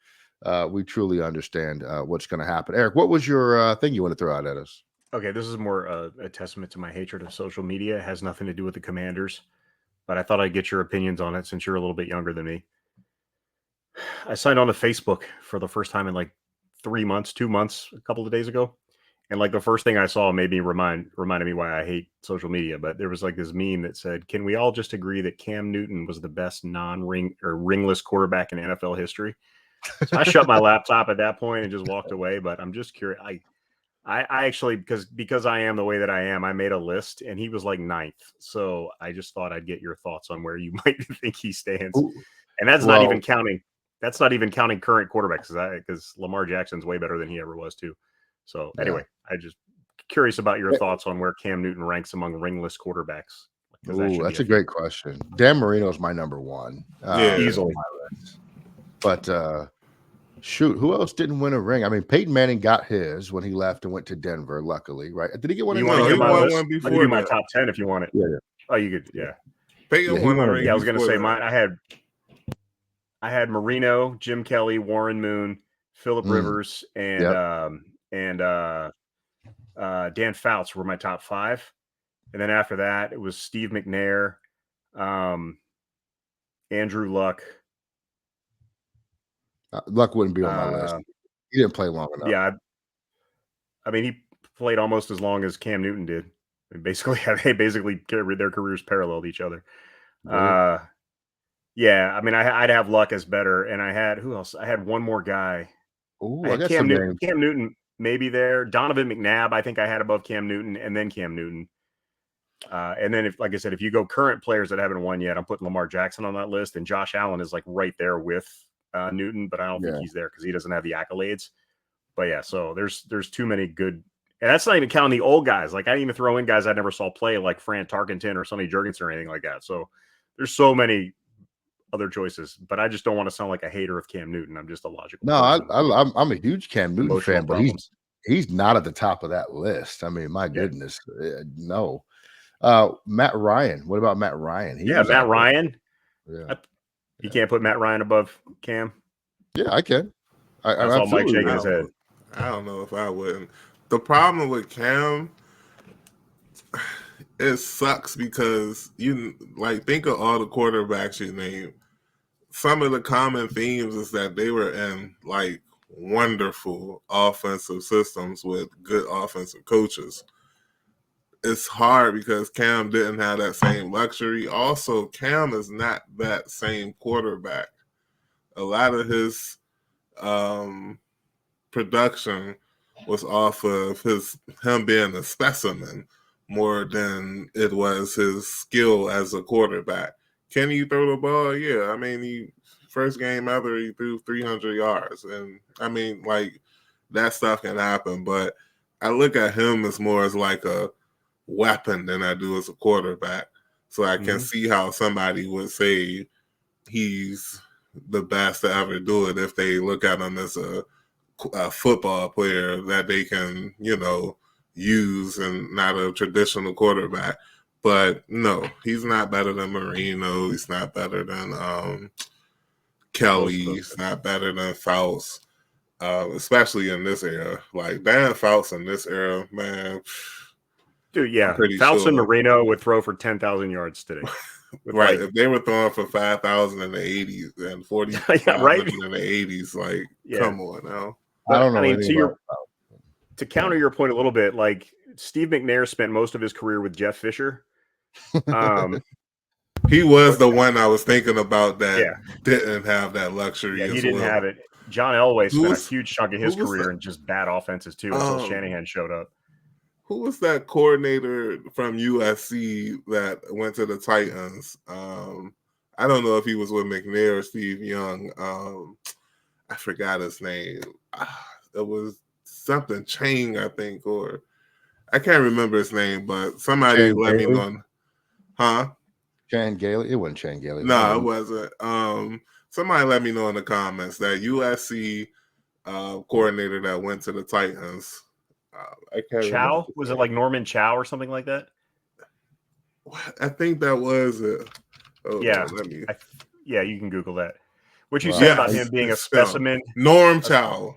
we truly understand what's going to happen. Eric, what was your thing you want to throw out at us? Okay, this is more a testament to my hatred of social media. It has nothing to do with the Commanders, but I thought I'd get your opinions on it since you're a little bit younger than me. I signed on to Facebook for the first time in like 2 months, a couple of days ago. And like the first thing I saw made me reminded me why I hate social media. But there was like this meme that said, "Can we all just agree that Cam Newton was the best ringless quarterback in NFL history?" So I shut my laptop at that point and just walked away. But I'm just curious. I actually because I am the way that I am, I made a list and he was like 9th. So I just thought I'd get your thoughts on where you might think he stands. And that's not even counting. That's not even counting current quarterbacks because Lamar Jackson's way better than he ever was too. So anyway, I just curious about your thoughts on where Cam Newton ranks among ringless quarterbacks. That's a great question. Dan Marino is my number one. Easily. But shoot, who else didn't win a ring? I mean, Peyton Manning got his when he left and went to Denver, luckily, right? Did he get one? You want to hear my list? One before I can do my top 10 if you want it. Yeah. Oh, you could, yeah. Peyton won a ring. Yeah, I was going to say mine. I had Marino, Jim Kelly, Warren Moon, Phillip Rivers, and Dan Fouts were my top 5. And then after that, it was Steve McNair, Andrew Luck. Luck wouldn't be on my list. He didn't play long enough. Yeah. I mean, he played almost as long as Cam Newton did. They basically their careers paralleled each other. Really? Yeah, I mean, I'd have Luck as better, and I had who else? I had one more guy. Ooh, I had Cam Newton maybe there. Donovan McNabb, I think I had above Cam Newton, and then Cam Newton. And then like I said, if you go current players that haven't won yet, I'm putting Lamar Jackson on that list, and Josh Allen is like right there with Newton, but I don't think he's there because he doesn't have the accolades. But yeah, so there's too many good. And that's not even counting the old guys. Like I didn't even throw in guys I never saw play, like Fran Tarkenton or Sonny Jurgensen or anything like that. So there's so many other choices, but I just don't want to sound like a hater of Cam Newton. I'm just a logical. No, I'm a huge Cam Newton fan, but he's not at the top of that list. I mean, my goodness, no. Matt Ryan. What about Matt Ryan? Matt Ryan. Yeah, you can't put Matt Ryan above Cam. Yeah, I can. I saw Mike shaking his head. I don't know if I wouldn't. The problem with Cam, it sucks because you like think of all the quarterbacks you name. Some of the common themes is that they were in like wonderful offensive systems with good offensive coaches. It's hard because Cam didn't have that same luxury. Also, Cam is not that same quarterback. A lot of his production was off of him being a specimen more than it was his skill as a quarterback. Can he throw the ball? Yeah, I mean, he first game ever, he threw 300 yards. And I mean, like, that stuff can happen. But I look at him as more as like a weapon than I do as a quarterback. So I can see how somebody would say he's the best to ever do it if they look at him as a football player that they can, use and not a traditional quarterback. But no, he's not better than Marino. He's not better than Kelly. He's not better than Fouts, especially in this era. Like, Dan Fouts in this era, man. Dude, yeah. Fouts and Marino would throw for 10,000 yards today. Right. If they were throwing for 5,000 in the 80s and 45 right? in the 80s, like, come on now. But, I don't know. To counter your point a little bit, like, Steve McNair spent most of his career with Jeff Fisher. He was the one I was thinking about that didn't have that luxury. Yeah, he didn't have it. John Elway spent a huge chunk of his career in just bad offenses too until Shanahan showed up. Who was that coordinator from USC that went to the Titans? I don't know if he was with McNair or Steve Young. I forgot his name. It was something Chang, I think, or I can't remember his name, but somebody let me know. Huh? Chan Gailey? It wasn't Chan Gailey. No, it wasn't. Somebody let me know in the comments that USC coordinator that went to the Titans. I can't remember. Was it like Norman Chow or something like that? I think that was it. Yeah. You can Google that. What you said about him being a specimen. Norm Chow.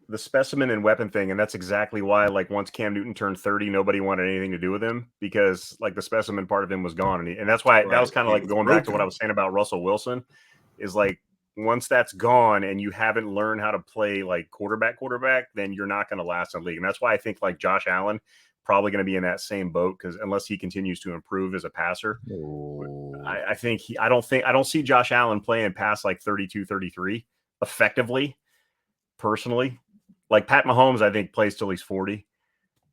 The specimen and weapon thing, and that's exactly why, like, once Cam Newton turned 30, nobody wanted anything to do with him because, like, the specimen part of him was gone, and that's why that was kind of like going back to what I was saying about Russell Wilson, is like once that's gone and you haven't learned how to play like quarterback, then you're not going to last in the league, and that's why I think like Josh Allen probably going to be in that same boat because unless he continues to improve as a passer, I don't see Josh Allen playing past like 32, 33 effectively, personally. Like Pat Mahomes, I think plays till he's 40,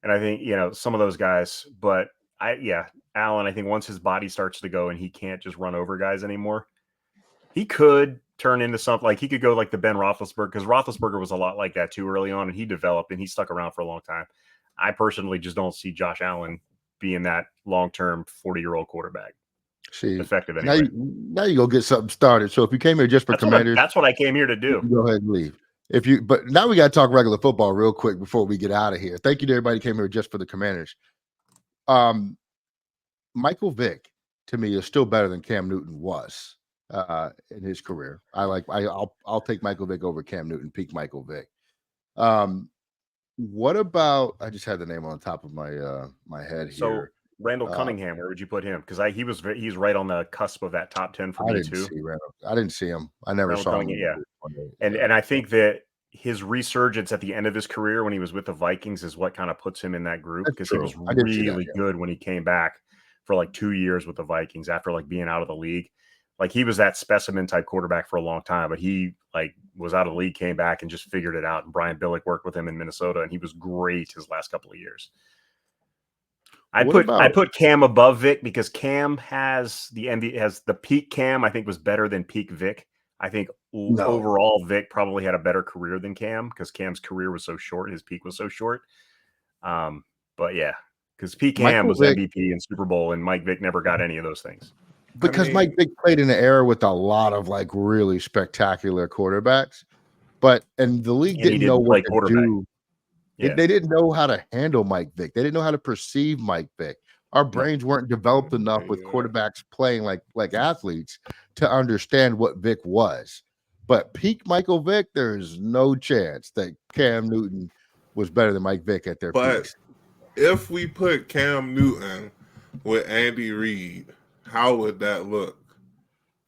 and I think some of those guys. But Allen, I think once his body starts to go and he can't just run over guys anymore, he could turn into something like he could go like the Ben Roethlisberger, because Roethlisberger was a lot like that too early on, and he developed and he stuck around for a long time. I personally just don't see Josh Allen being that long-term 40-year-old quarterback. Effective anyway. Now you go get something started. So if you came here just for Commanders, that's what I came here to do. Go ahead and leave. But now we got to talk regular football real quick before we get out of here. Thank you to everybody who came here just for the Commanders. Michael Vick to me is still better than Cam Newton was in his career. I'll take Michael Vick over Cam Newton, peak Michael Vick. What about? I just had the name on top of my head here. Randall Cunningham, where would you put him? Because he's right on the cusp of that top 10 for me too. I didn't see him. I never saw him. Yeah, and I think that his resurgence at the end of his career when he was with the Vikings is what kind of puts him in that group, because he was really good when he came back for like 2 years with the Vikings after like being out of the league. Like he was that specimen type quarterback for a long time, but he like was out of the league, came back and just figured it out. And Brian Billick worked with him in Minnesota, and he was great his last couple of years. I put Cam above Vic because Cam has the peak Cam, I think, was better than peak Vic. I think overall Vic probably had a better career than Cam because Cam's career was so short, his peak was so short. But yeah, because peak Cam was MVP and Super Bowl, and Mike Vick never got any of those things. Because Mike Vick played in an era with a lot of like really spectacular quarterbacks, and the league didn't know what to do. Yeah. They didn't know how to handle Mike Vick. They didn't know how to perceive Mike Vick. Our brains weren't developed enough with quarterbacks playing like athletes to understand what Vick was. But peak Michael Vick, there's no chance that Cam Newton was better than Mike Vick at their peaks. If we put Cam Newton with Andy Reid, how would that look?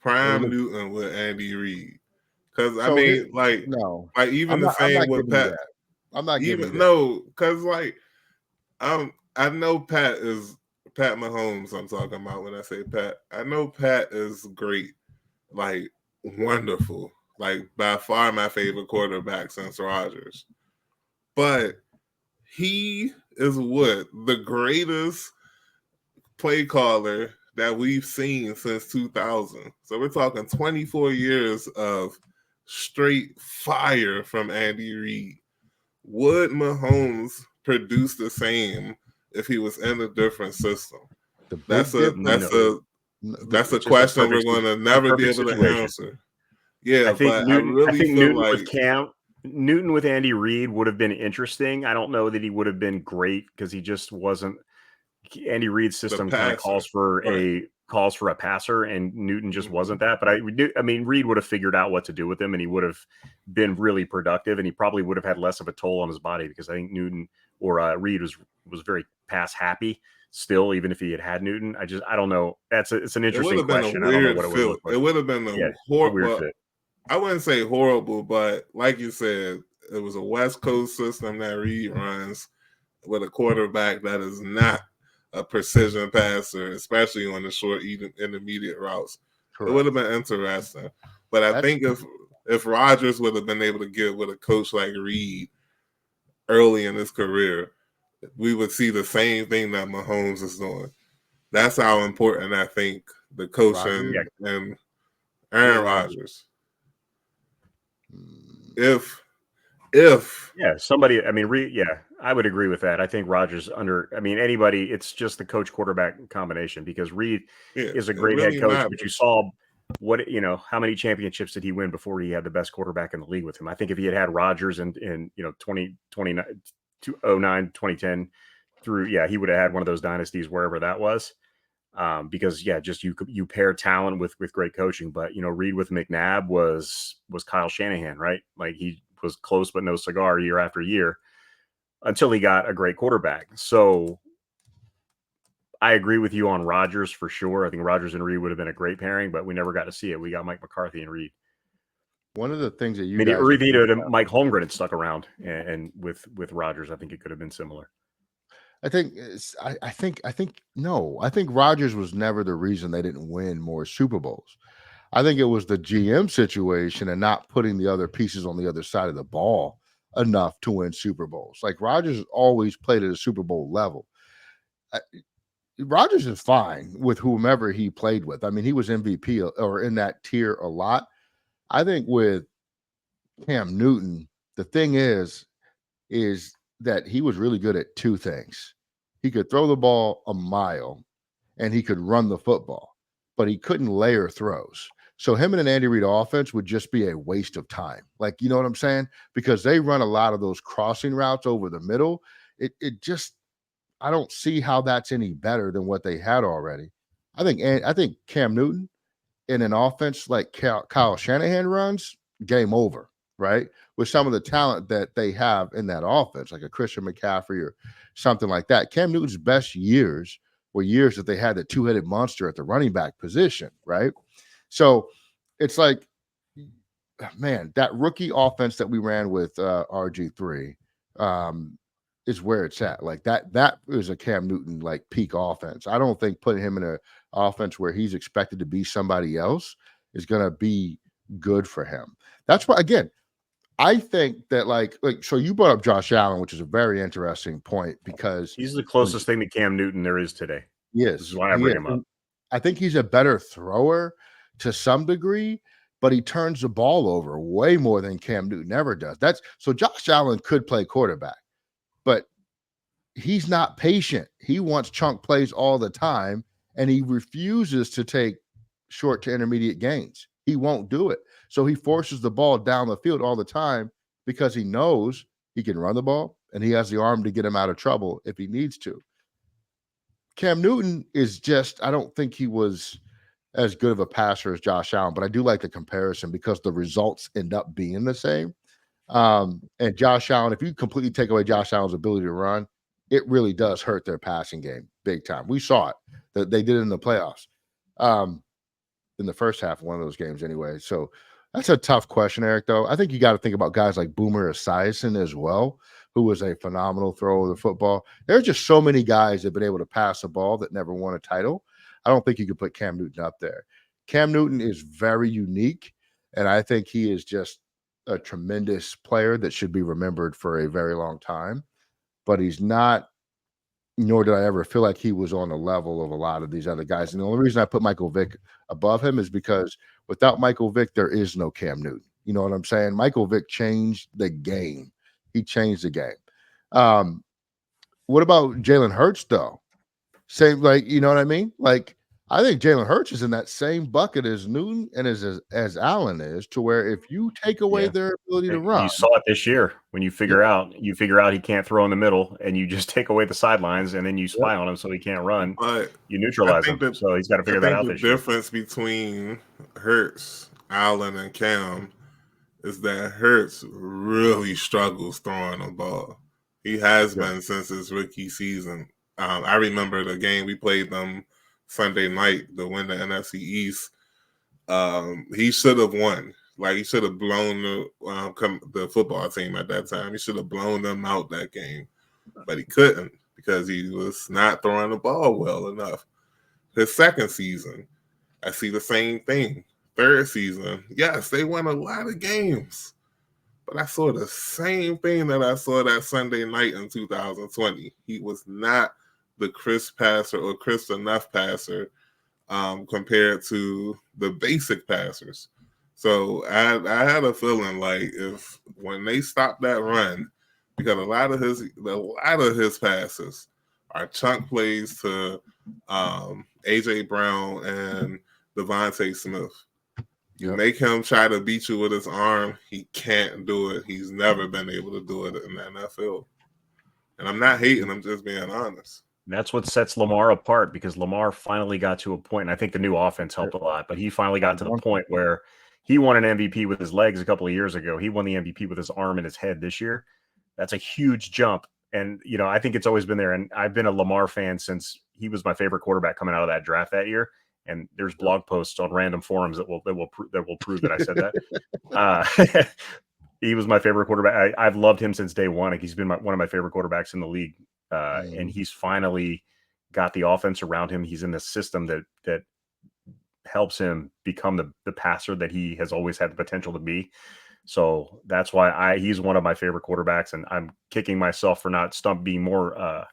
Prime Newton with Andy Reid. Because even the same with Pat. I'm not giving because like I know Pat Mahomes. I'm talking about when I say Pat. I know Pat is great, like wonderful, like by far my favorite quarterback since Rodgers. But he is the greatest play caller that we've seen since 2000. So we're talking 24 years of straight fire from Andy Reid. Would Mahomes produce the same if he was in a different system? The big That's a question we're going to never be able to answer. Yeah, but I really feel Newton like with Newton with Andy Reid would have been interesting. I don't know that he would have been great because he just wasn't. Andy Reid's system kind of calls for a passer, and Newton just wasn't that. But Reid would have figured out what to do with him, and he would have been really productive, and he probably would have had less of a toll on his body because I think Newton or Reid was very pass happy still, even if he had Newton. I don't know. It's an interesting question. I don't know what it would look like. It would have been a weird fit. I wouldn't say horrible, but like you said, it was a West Coast system that Reid runs with a quarterback that is not a precision passer, especially on the short intermediate routes. Correct. It would have been interesting. But I think if Rodgers would have been able to get with a coach like Reid early in his career, we would see the same thing that Mahomes is doing. That's how important I think the coaching and Aaron Rodgers. If somebody, I would agree with that. I think Rodgers anybody, it's just the coach quarterback combination because Reid is a great head coach, but you saw how many championships did he win before he had the best quarterback in the league with him? I think if he had Rodgers in 2009, 2010 through, he would have had one of those dynasties wherever that was. Because just you pair talent with great coaching, but Reid with McNabb was Kyle Shanahan, right? Like he was close but no cigar year after year until he got a great quarterback. So I agree with you on Rodgers for sure. I think Rodgers and Reid would have been a great pairing, but we never got to see it. We got Mike McCarthy and Reid. One of the things that Mike Holmgren had stuck around, and with Rodgers, I think it could have been similar. I think Rodgers was never the reason they didn't win more Super Bowls. I think it was the GM situation and not putting the other pieces on the other side of the ball enough to win Super Bowls. Like Rodgers always played at a Super Bowl level. Rodgers is fine with whomever he played with. I mean, he was MVP or in that tier a lot. I think with Cam Newton, the thing is that he was really good at two things. He could throw the ball a mile and he could run the football, but he couldn't layer throws. So him and an Andy Reid offense would just be a waste of time. Like, you know what I'm saying? Because they run a lot of those crossing routes over the middle. It just, I don't see how that's any better than what they had already. I think Cam Newton in an offense like Kyle Shanahan runs, game over, right? With some of the talent that they have in that offense, like a Christian McCaffrey or something like that. Cam Newton's best years were years that they had the two-headed monster at the running back position, right? So it's like, man, that rookie offense that we ran with RG3 is where it's at. Like that is a Cam Newton like peak offense. I don't think putting him in an offense where he's expected to be somebody else is going to be good for him. That's why, again, I think that like so you brought up Josh Allen, which is a very interesting point because he's the closest thing to Cam Newton there is today. Yes, this is why I bring him up. I think he's a better thrower to some degree, but he turns the ball over way more than Cam Newton ever does. So Josh Allen could play quarterback, but he's not patient. He wants chunk plays all the time, and he refuses to take short to intermediate gains. He won't do it. So he forces the ball down the field all the time because he knows he can run the ball and he has the arm to get him out of trouble if he needs to. Cam Newton is just, I don't think he was as good of a passer as Josh Allen, but I do like the comparison because the results end up being the same. And Josh Allen, if you completely take away Josh Allen's ability to run, it really does hurt their passing game big time. We saw it that they did it in the playoffs. In the first half of one of those games anyway. So that's a tough question, Eric, though. I think you got to think about guys like Boomer Esiason as well, who was a phenomenal thrower of the football. There's just so many guys that have been able to pass the ball that never won a title. I don't think you could put Cam Newton up there. Cam Newton is very unique, and I think he is just a tremendous player that should be remembered for a very long time. But he's not nor did I ever feel like he was on the level of a lot of these other guys. And the only reason I put Michael Vick above him is because without Michael Vick, there is no Cam Newton. You know what I'm saying? Michael Vick changed the game. He changed the game. What about Jalen Hurts, though? Same, like, you know what I mean? Like, I think Jalen Hurts is in that same bucket as Newton and as Allen is, to where if you take away Yeah. their ability to run, You saw it this year when you figure out he can't throw in the middle, and you just take away the sidelines, and then you spy on him so he can't run. But You I neutralize think him. So he's got to figure that out the this year. difference between Hurts, Allen, and Cam is that Hurts really struggles throwing the ball. He has been since his rookie season. I remember the game we played them Sunday night to win the NFC East. He should have won. Like, he should have blown the football team at that time. He should have blown them out that game, but he couldn't because he was not throwing the ball well enough. His second season, I see the same thing. Third season, yes, they won a lot of games, but I saw the same thing that I saw that Sunday night in 2020. He was not the crisp passer or crisp enough passer compared to the basic passers. So I had a feeling like if when they stop that run, because a lot of his passes are chunk plays to AJ Brown and Devontae Smith. You make him try to beat you with his arm, he can't do it. He's never been able to do it in the NFL. And I'm not hating, I'm just being honest. That's what sets Lamar apart, because Lamar finally got to a point, and I think the new offense helped a lot, but he finally got to the point where he won an MVP with his legs a couple of years ago. He won the MVP with his arm and his head this year. That's a huge jump. And, you know, I think it's always been there. And I've been a Lamar fan since he was my favorite quarterback coming out of that draft that year. And there's blog posts on random forums that will prove that I said that. He was my favorite quarterback. I've loved him since day one. Like, he's been one of my favorite quarterbacks in the league. And he's finally got the offense around him. He's in the system that helps him become the passer that he has always had the potential to be. So that's why he's one of my favorite quarterbacks, and I'm kicking myself for not being more.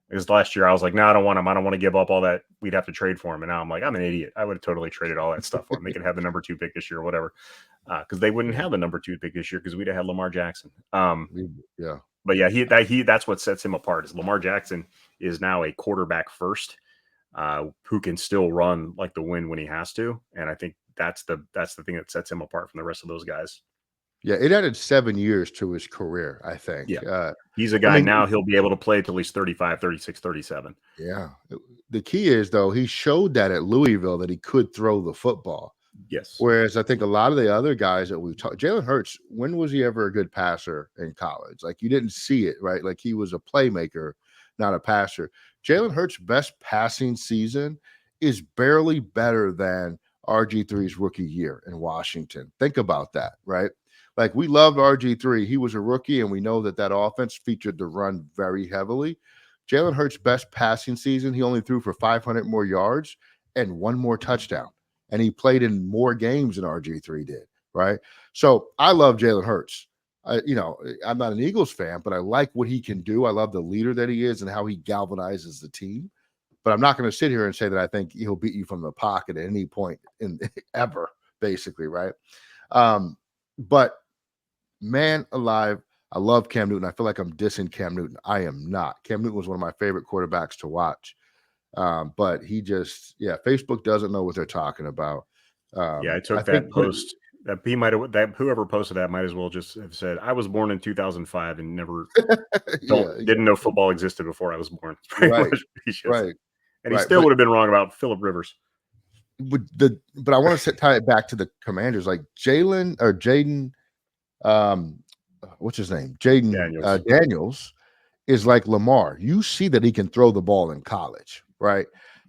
Because last year I was like, no, I don't want him. I don't want to give up all that. We'd have to trade for him. And now I'm like, I'm an idiot. I would have totally traded all that stuff for him. They could have the number 2 pick this year or whatever. Because they wouldn't have the number 2 pick this year because we'd have had Lamar Jackson. But yeah, that's what sets him apart. Is Lamar Jackson is now a quarterback first, who can still run like the wind when he has to. And I think that's the thing that sets him apart from the rest of those guys. Yeah, it added 7 years to his career, I think. Yeah. He's a guy now, he'll be able to play till he's 35, 36, 37. Yeah. The key is, though, he showed that at Louisville that he could throw the football. Yes. Whereas I think a lot of the other guys that we've talked, Jalen Hurts, when was he ever a good passer in college? Like, you didn't see it, right? Like, he was a playmaker, not a passer. Jalen Hurts' best passing season is barely better than RG3's rookie year in Washington. Think about that, right? Like, we loved RG3. He was a rookie, and we know that offense featured the run very heavily. Jalen Hurts' best passing season, he only threw for 500 more yards and 1 more touchdown. And he played in more games than RG3 did, right? So I love Jalen Hurts. I'm not an Eagles fan, but I like what he can do. I love the leader that he is and how he galvanizes the team. But I'm not going to sit here and say that I think he'll beat you from the pocket at any point ever, basically, right? But man alive, I love Cam Newton. I feel like I'm dissing Cam Newton. I am not. Cam Newton was one of my favorite quarterbacks to watch. But he just, Facebook doesn't know what they're talking about. I took that post that he might have, that whoever posted that might as well just have said, I was born in 2005 and never didn't know football existed before I was born. Right. And he still would have been wrong about Phillip Rivers. But I want to tie it back to the Commanders, like Jaden, what's his name? Jaden Daniels is like Lamar. You see that he can throw the ball in college, right?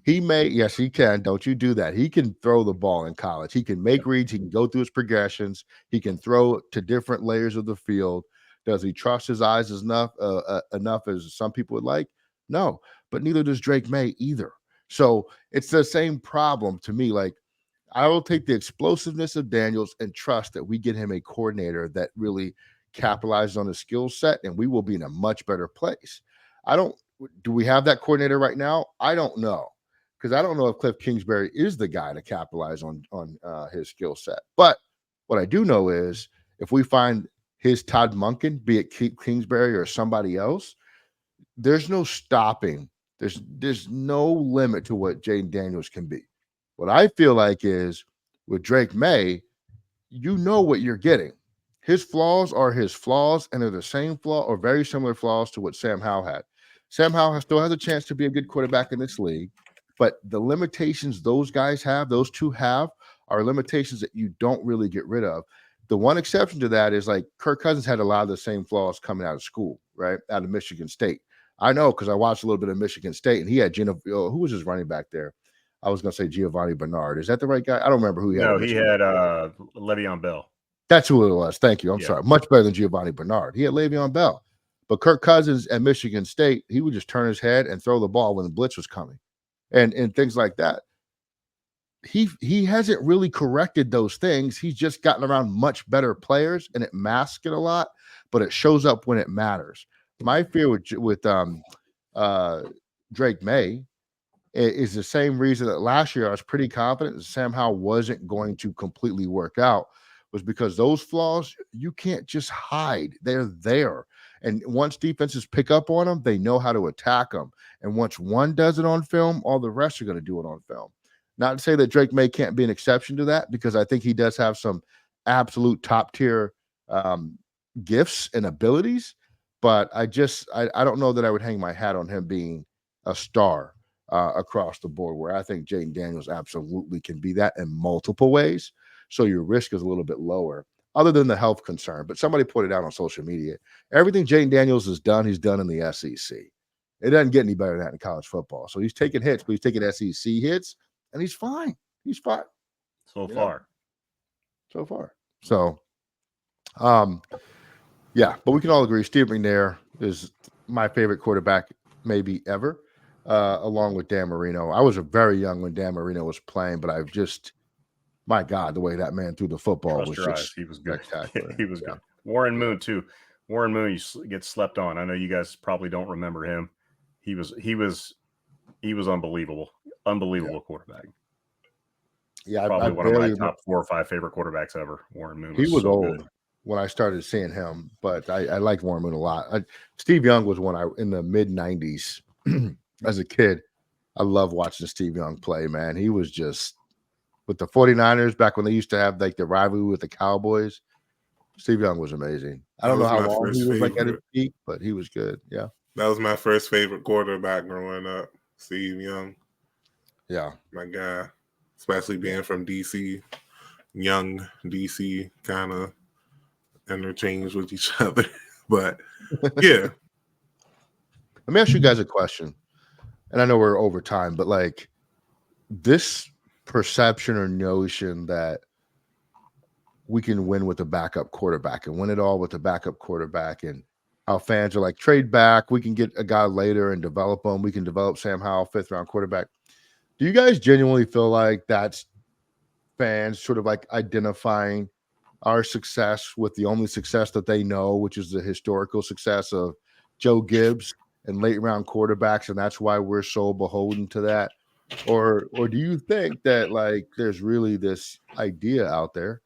Yes, he can. Don't you do that. He can throw the ball in college. He can make reads. He can go through his progressions. He can throw to different layers of the field. Does he trust his eyes enough as some people would like? No, but neither does Drake May either. So it's the same problem to me. Like, I will take the explosiveness of Daniels and trust that we get him a coordinator that really capitalizes on his skill set, and we will be in a much better place. I don't do we have that coordinator right now? I don't know, because I don't know if Cliff Kingsbury is the guy to capitalize on his skill set. But what I do know is if we find his Todd Monken, be it Kingsbury or somebody else, there's no stopping. There's no limit to what Jaden Daniels can be. What I feel like is with Drake May, you know what you're getting. His flaws are his flaws, and they're the same flaw or very similar flaws to what Sam Howell had. Sam Howell still has a chance to be a good quarterback in this league, but the limitations those guys have, those two have, are limitations that you don't really get rid of. The one exception to that is like Kirk Cousins had a lot of the same flaws coming out of school, right? Out of Michigan State. I know because I watched a little bit of Michigan State, and he had who was his running back there? I was going to say Giovanni Bernard. Is that the right guy? I don't remember who he had. No, he had Le'Veon Bell. That's who it was. Thank you. I'm sorry. Much better than Giovanni Bernard. He had Le'Veon Bell. But Kirk Cousins at Michigan State, he would just turn his head and throw the ball when the blitz was coming. And things like that. He hasn't really corrected those things. He's just gotten around much better players, and it masks it a lot, but it shows up when it matters. My fear with Drake May is the same reason that last year I was pretty confident that Sam Howell wasn't going to completely work out, was because those flaws you can't just hide. They're there. And once defenses pick up on them, they know how to attack them. And once one does it on film, all the rest are going to do it on film. Not to say that Drake May can't be an exception to that, because I think he does have some absolute top tier gifts and abilities. But I don't know that I would hang my hat on him being a star across the board, where I think Jaden Daniels absolutely can be that in multiple ways. So your risk is a little bit lower, other than the health concern. But somebody put it out on social media. Everything Jaden Daniels has done, he's done in the SEC. It doesn't get any better than that in college football. So he's taking hits, but he's taking SEC hits, and he's fine. He's fine. So far. So, yeah, but we can all agree Steve McNair is my favorite quarterback maybe ever, along with Dan Marino. I was very young when Dan Marino was playing, but I've just, my God, the way that man threw the football was just he was good. Spectacular. He was good. Warren Moon too. Warren Moon gets slept on. I know you guys probably don't remember him. He was unbelievable. Unbelievable quarterback. Yeah, probably one of my top 4 or 5 favorite quarterbacks ever. Warren Moon. He was so old good when I started seeing him, but I liked Warren Moon a lot. Steve Young was when I in the mid '90s as a kid. I love watching Steve Young play. Man, he was just with the 49ers back when they used to have like the rivalry with the Cowboys. Steve Young was amazing. I don't know how long he was like at his peak, but he was good. Yeah, that was my first favorite quarterback growing up. Steve Young. Yeah, my guy. Especially being from DC, young DC kind of interchange with each other. But yeah. Let me ask you guys a question. And I know we're over time, but like this perception or notion that we can win with a backup quarterback and win it all with a backup quarterback, and how fans are like, trade back, we can get a guy later and develop him. We can develop Sam Howell, 5th round quarterback. Do you guys genuinely feel like that's fans sort of like identifying our success with the only success that they know, which is the historical success of Joe Gibbs and late round quarterbacks, and that's why we're so beholden to that? Or do you think that like there's really this idea out there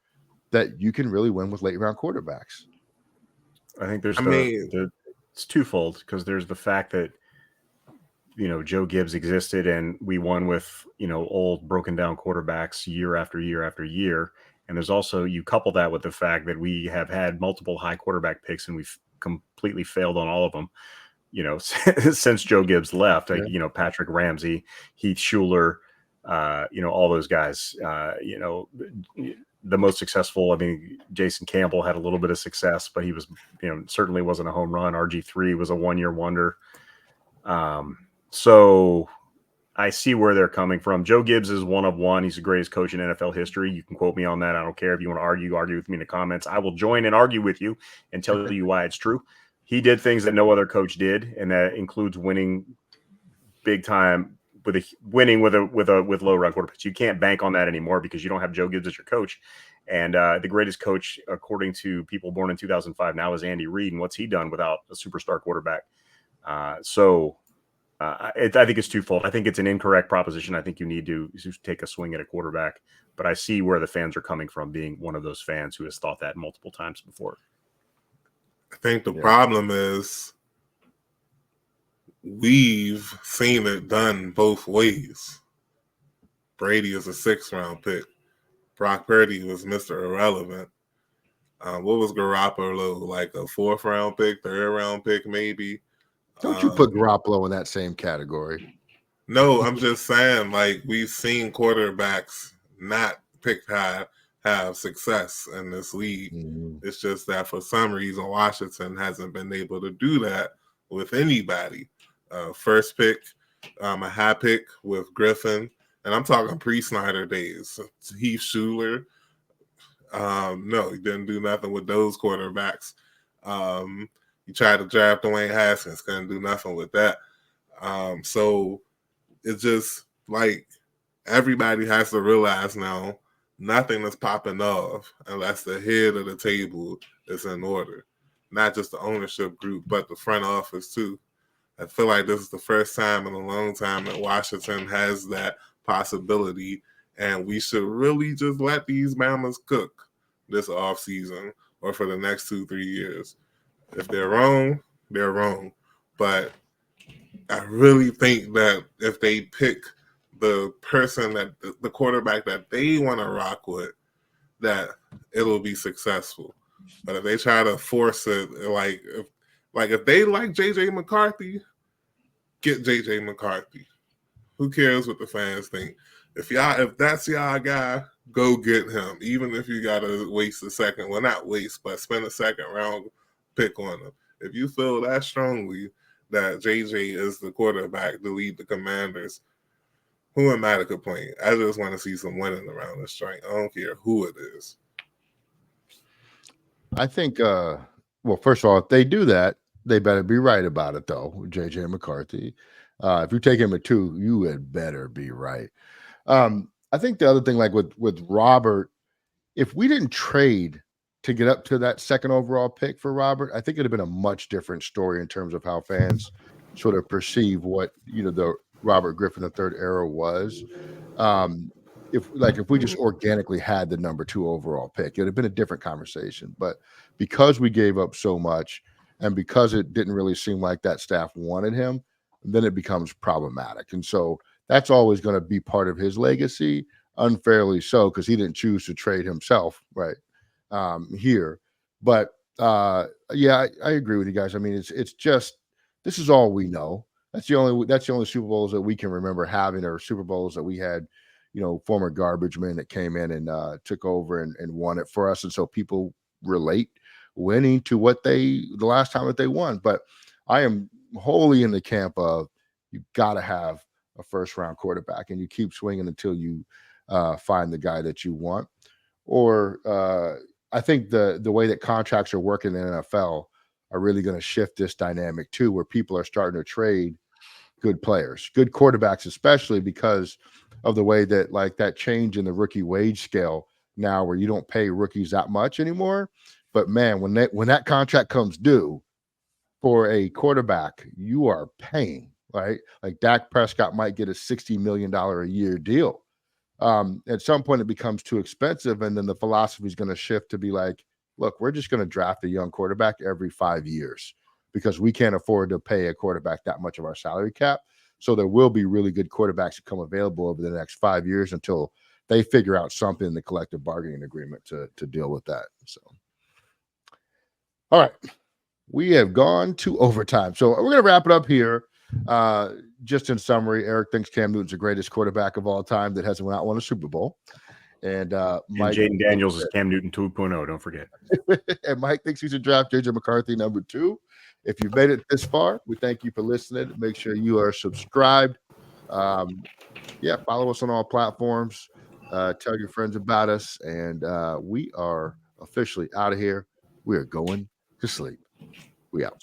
that you can really win with late round quarterbacks? I think it's twofold, because there's the fact that Joe Gibbs existed and we won with, old broken down quarterbacks year after year after year. And there's also, you couple that with the fact that we have had multiple high quarterback picks and we've completely failed on all of them, since Joe Gibbs left. Yeah. Patrick Ramsey, Heath Schuler, all those guys, the most successful. I mean, Jason Campbell had a little bit of success, but he was, certainly wasn't a home run. RG3 was a 1-year wonder. So I see where they're coming from. Joe Gibbs is one of one. He's the greatest coach in NFL history. You can quote me on that. I don't care. If you want to argue with me in the comments. I will join and argue with you and tell you why it's true. He did things that no other coach did, and that includes winning big time with low run quarterbacks. You can't bank on that anymore because you don't have Joe Gibbs as your coach. And the greatest coach, according to people born in 2005, now is Andy Reid. And what's he done without a superstar quarterback? So I think it's twofold. I think it's an incorrect proposition. I think you need to take a swing at a quarterback. But I see where the fans are coming from, being one of those fans who has thought that multiple times before. I think the problem is we've seen it done both ways. Brady is a 6th-round pick. Brock Purdy was Mr. Irrelevant. What was Garoppolo, like a 4th-round pick, 3rd-round pick, maybe? Don't you put Garoppolo in that same category? No, I'm just saying, like, we've seen quarterbacks not picked high have success in this league. Mm-hmm. It's just that for some reason, Washington hasn't been able to do that with anybody. First pick, a high pick with Griffin, and I'm talking pre-Snyder days. Heath Schuler. No, he didn't do nothing with those quarterbacks. He tried to draft Dwayne Haskins, couldn't do nothing with that. So it's just like everybody has to realize now nothing is popping off unless the head of the table is in order. Not just the ownership group, but the front office too. I feel like this is the first time in a long time that Washington has that possibility, and we should really just let these mamas cook this offseason or for the next 2-3 years. If they're wrong, they're wrong. But I really think that if they pick the person that the quarterback that they want to rock with, that it'll be successful. But if they try to force it, if they like JJ McCarthy, get JJ McCarthy. Who cares what the fans think? If that's y'all guy, go get him. Even if you gotta waste a second, well, not waste, but spend a 2nd-round pick on him. If you feel that strongly that JJ is the quarterback to lead the Commanders, who am I to complain? I just want to see some winning around this joint. I don't care who it is. I think, well, first of all, if they do that, they better be right about it, though, JJ McCarthy. If you take him at 2, you had better be right. I think the other thing, like with Robert, if we didn't trade to get up to that 2nd overall pick for Robert, I think it'd have been a much different story in terms of how fans sort of perceive what, the Robert Griffin III era was. If we just organically had the number 2 overall pick, it'd have been a different conversation. But because we gave up so much and because it didn't really seem like that staff wanted him, then it becomes problematic. And so that's always going to be part of his legacy, unfairly so, because he didn't choose to trade himself, right? Here. But yeah, I agree with you guys. I mean, it's just, this is all we know. That's the only Super Bowls that we can remember having, or Super Bowls that we had, former garbage men that came in and took over and won it for us. And so people relate winning to the last time that they won. But I am wholly in the camp of, you got to have a 1st-round quarterback, and you keep swinging until you find the guy that you want. Or I think the way that contracts are working in the NFL are really going to shift this dynamic too, where people are starting to trade good players, good quarterbacks, especially because of the way that, like, that change in the rookie wage scale now, where you don't pay rookies that much anymore. But man, when that contract comes due for a quarterback, you are paying, right? Like Dak Prescott might get a $60 million a year deal. At some point it becomes too expensive, and then the philosophy is going to shift to be like, look, we're just going to draft a young quarterback every 5 years because we can't afford to pay a quarterback that much of our salary cap. So there will be really good quarterbacks that come available over the next 5 years until they figure out something in the collective bargaining agreement to deal with that. So, all right, we have gone to overtime, so we're going to wrap it up here. Just in summary, Eric thinks Cam Newton's the greatest quarterback of all time that hasn't won a Super Bowl. And Mike, Jaden Daniels is Cam Newton 2.0, don't forget. And Mike thinks he should draft JJ McCarthy number 2. If you've made it this far, we thank you for listening. Make sure you are subscribed. Follow us on all platforms. Tell your friends about us. And we are officially out of here. We are going to sleep. We out.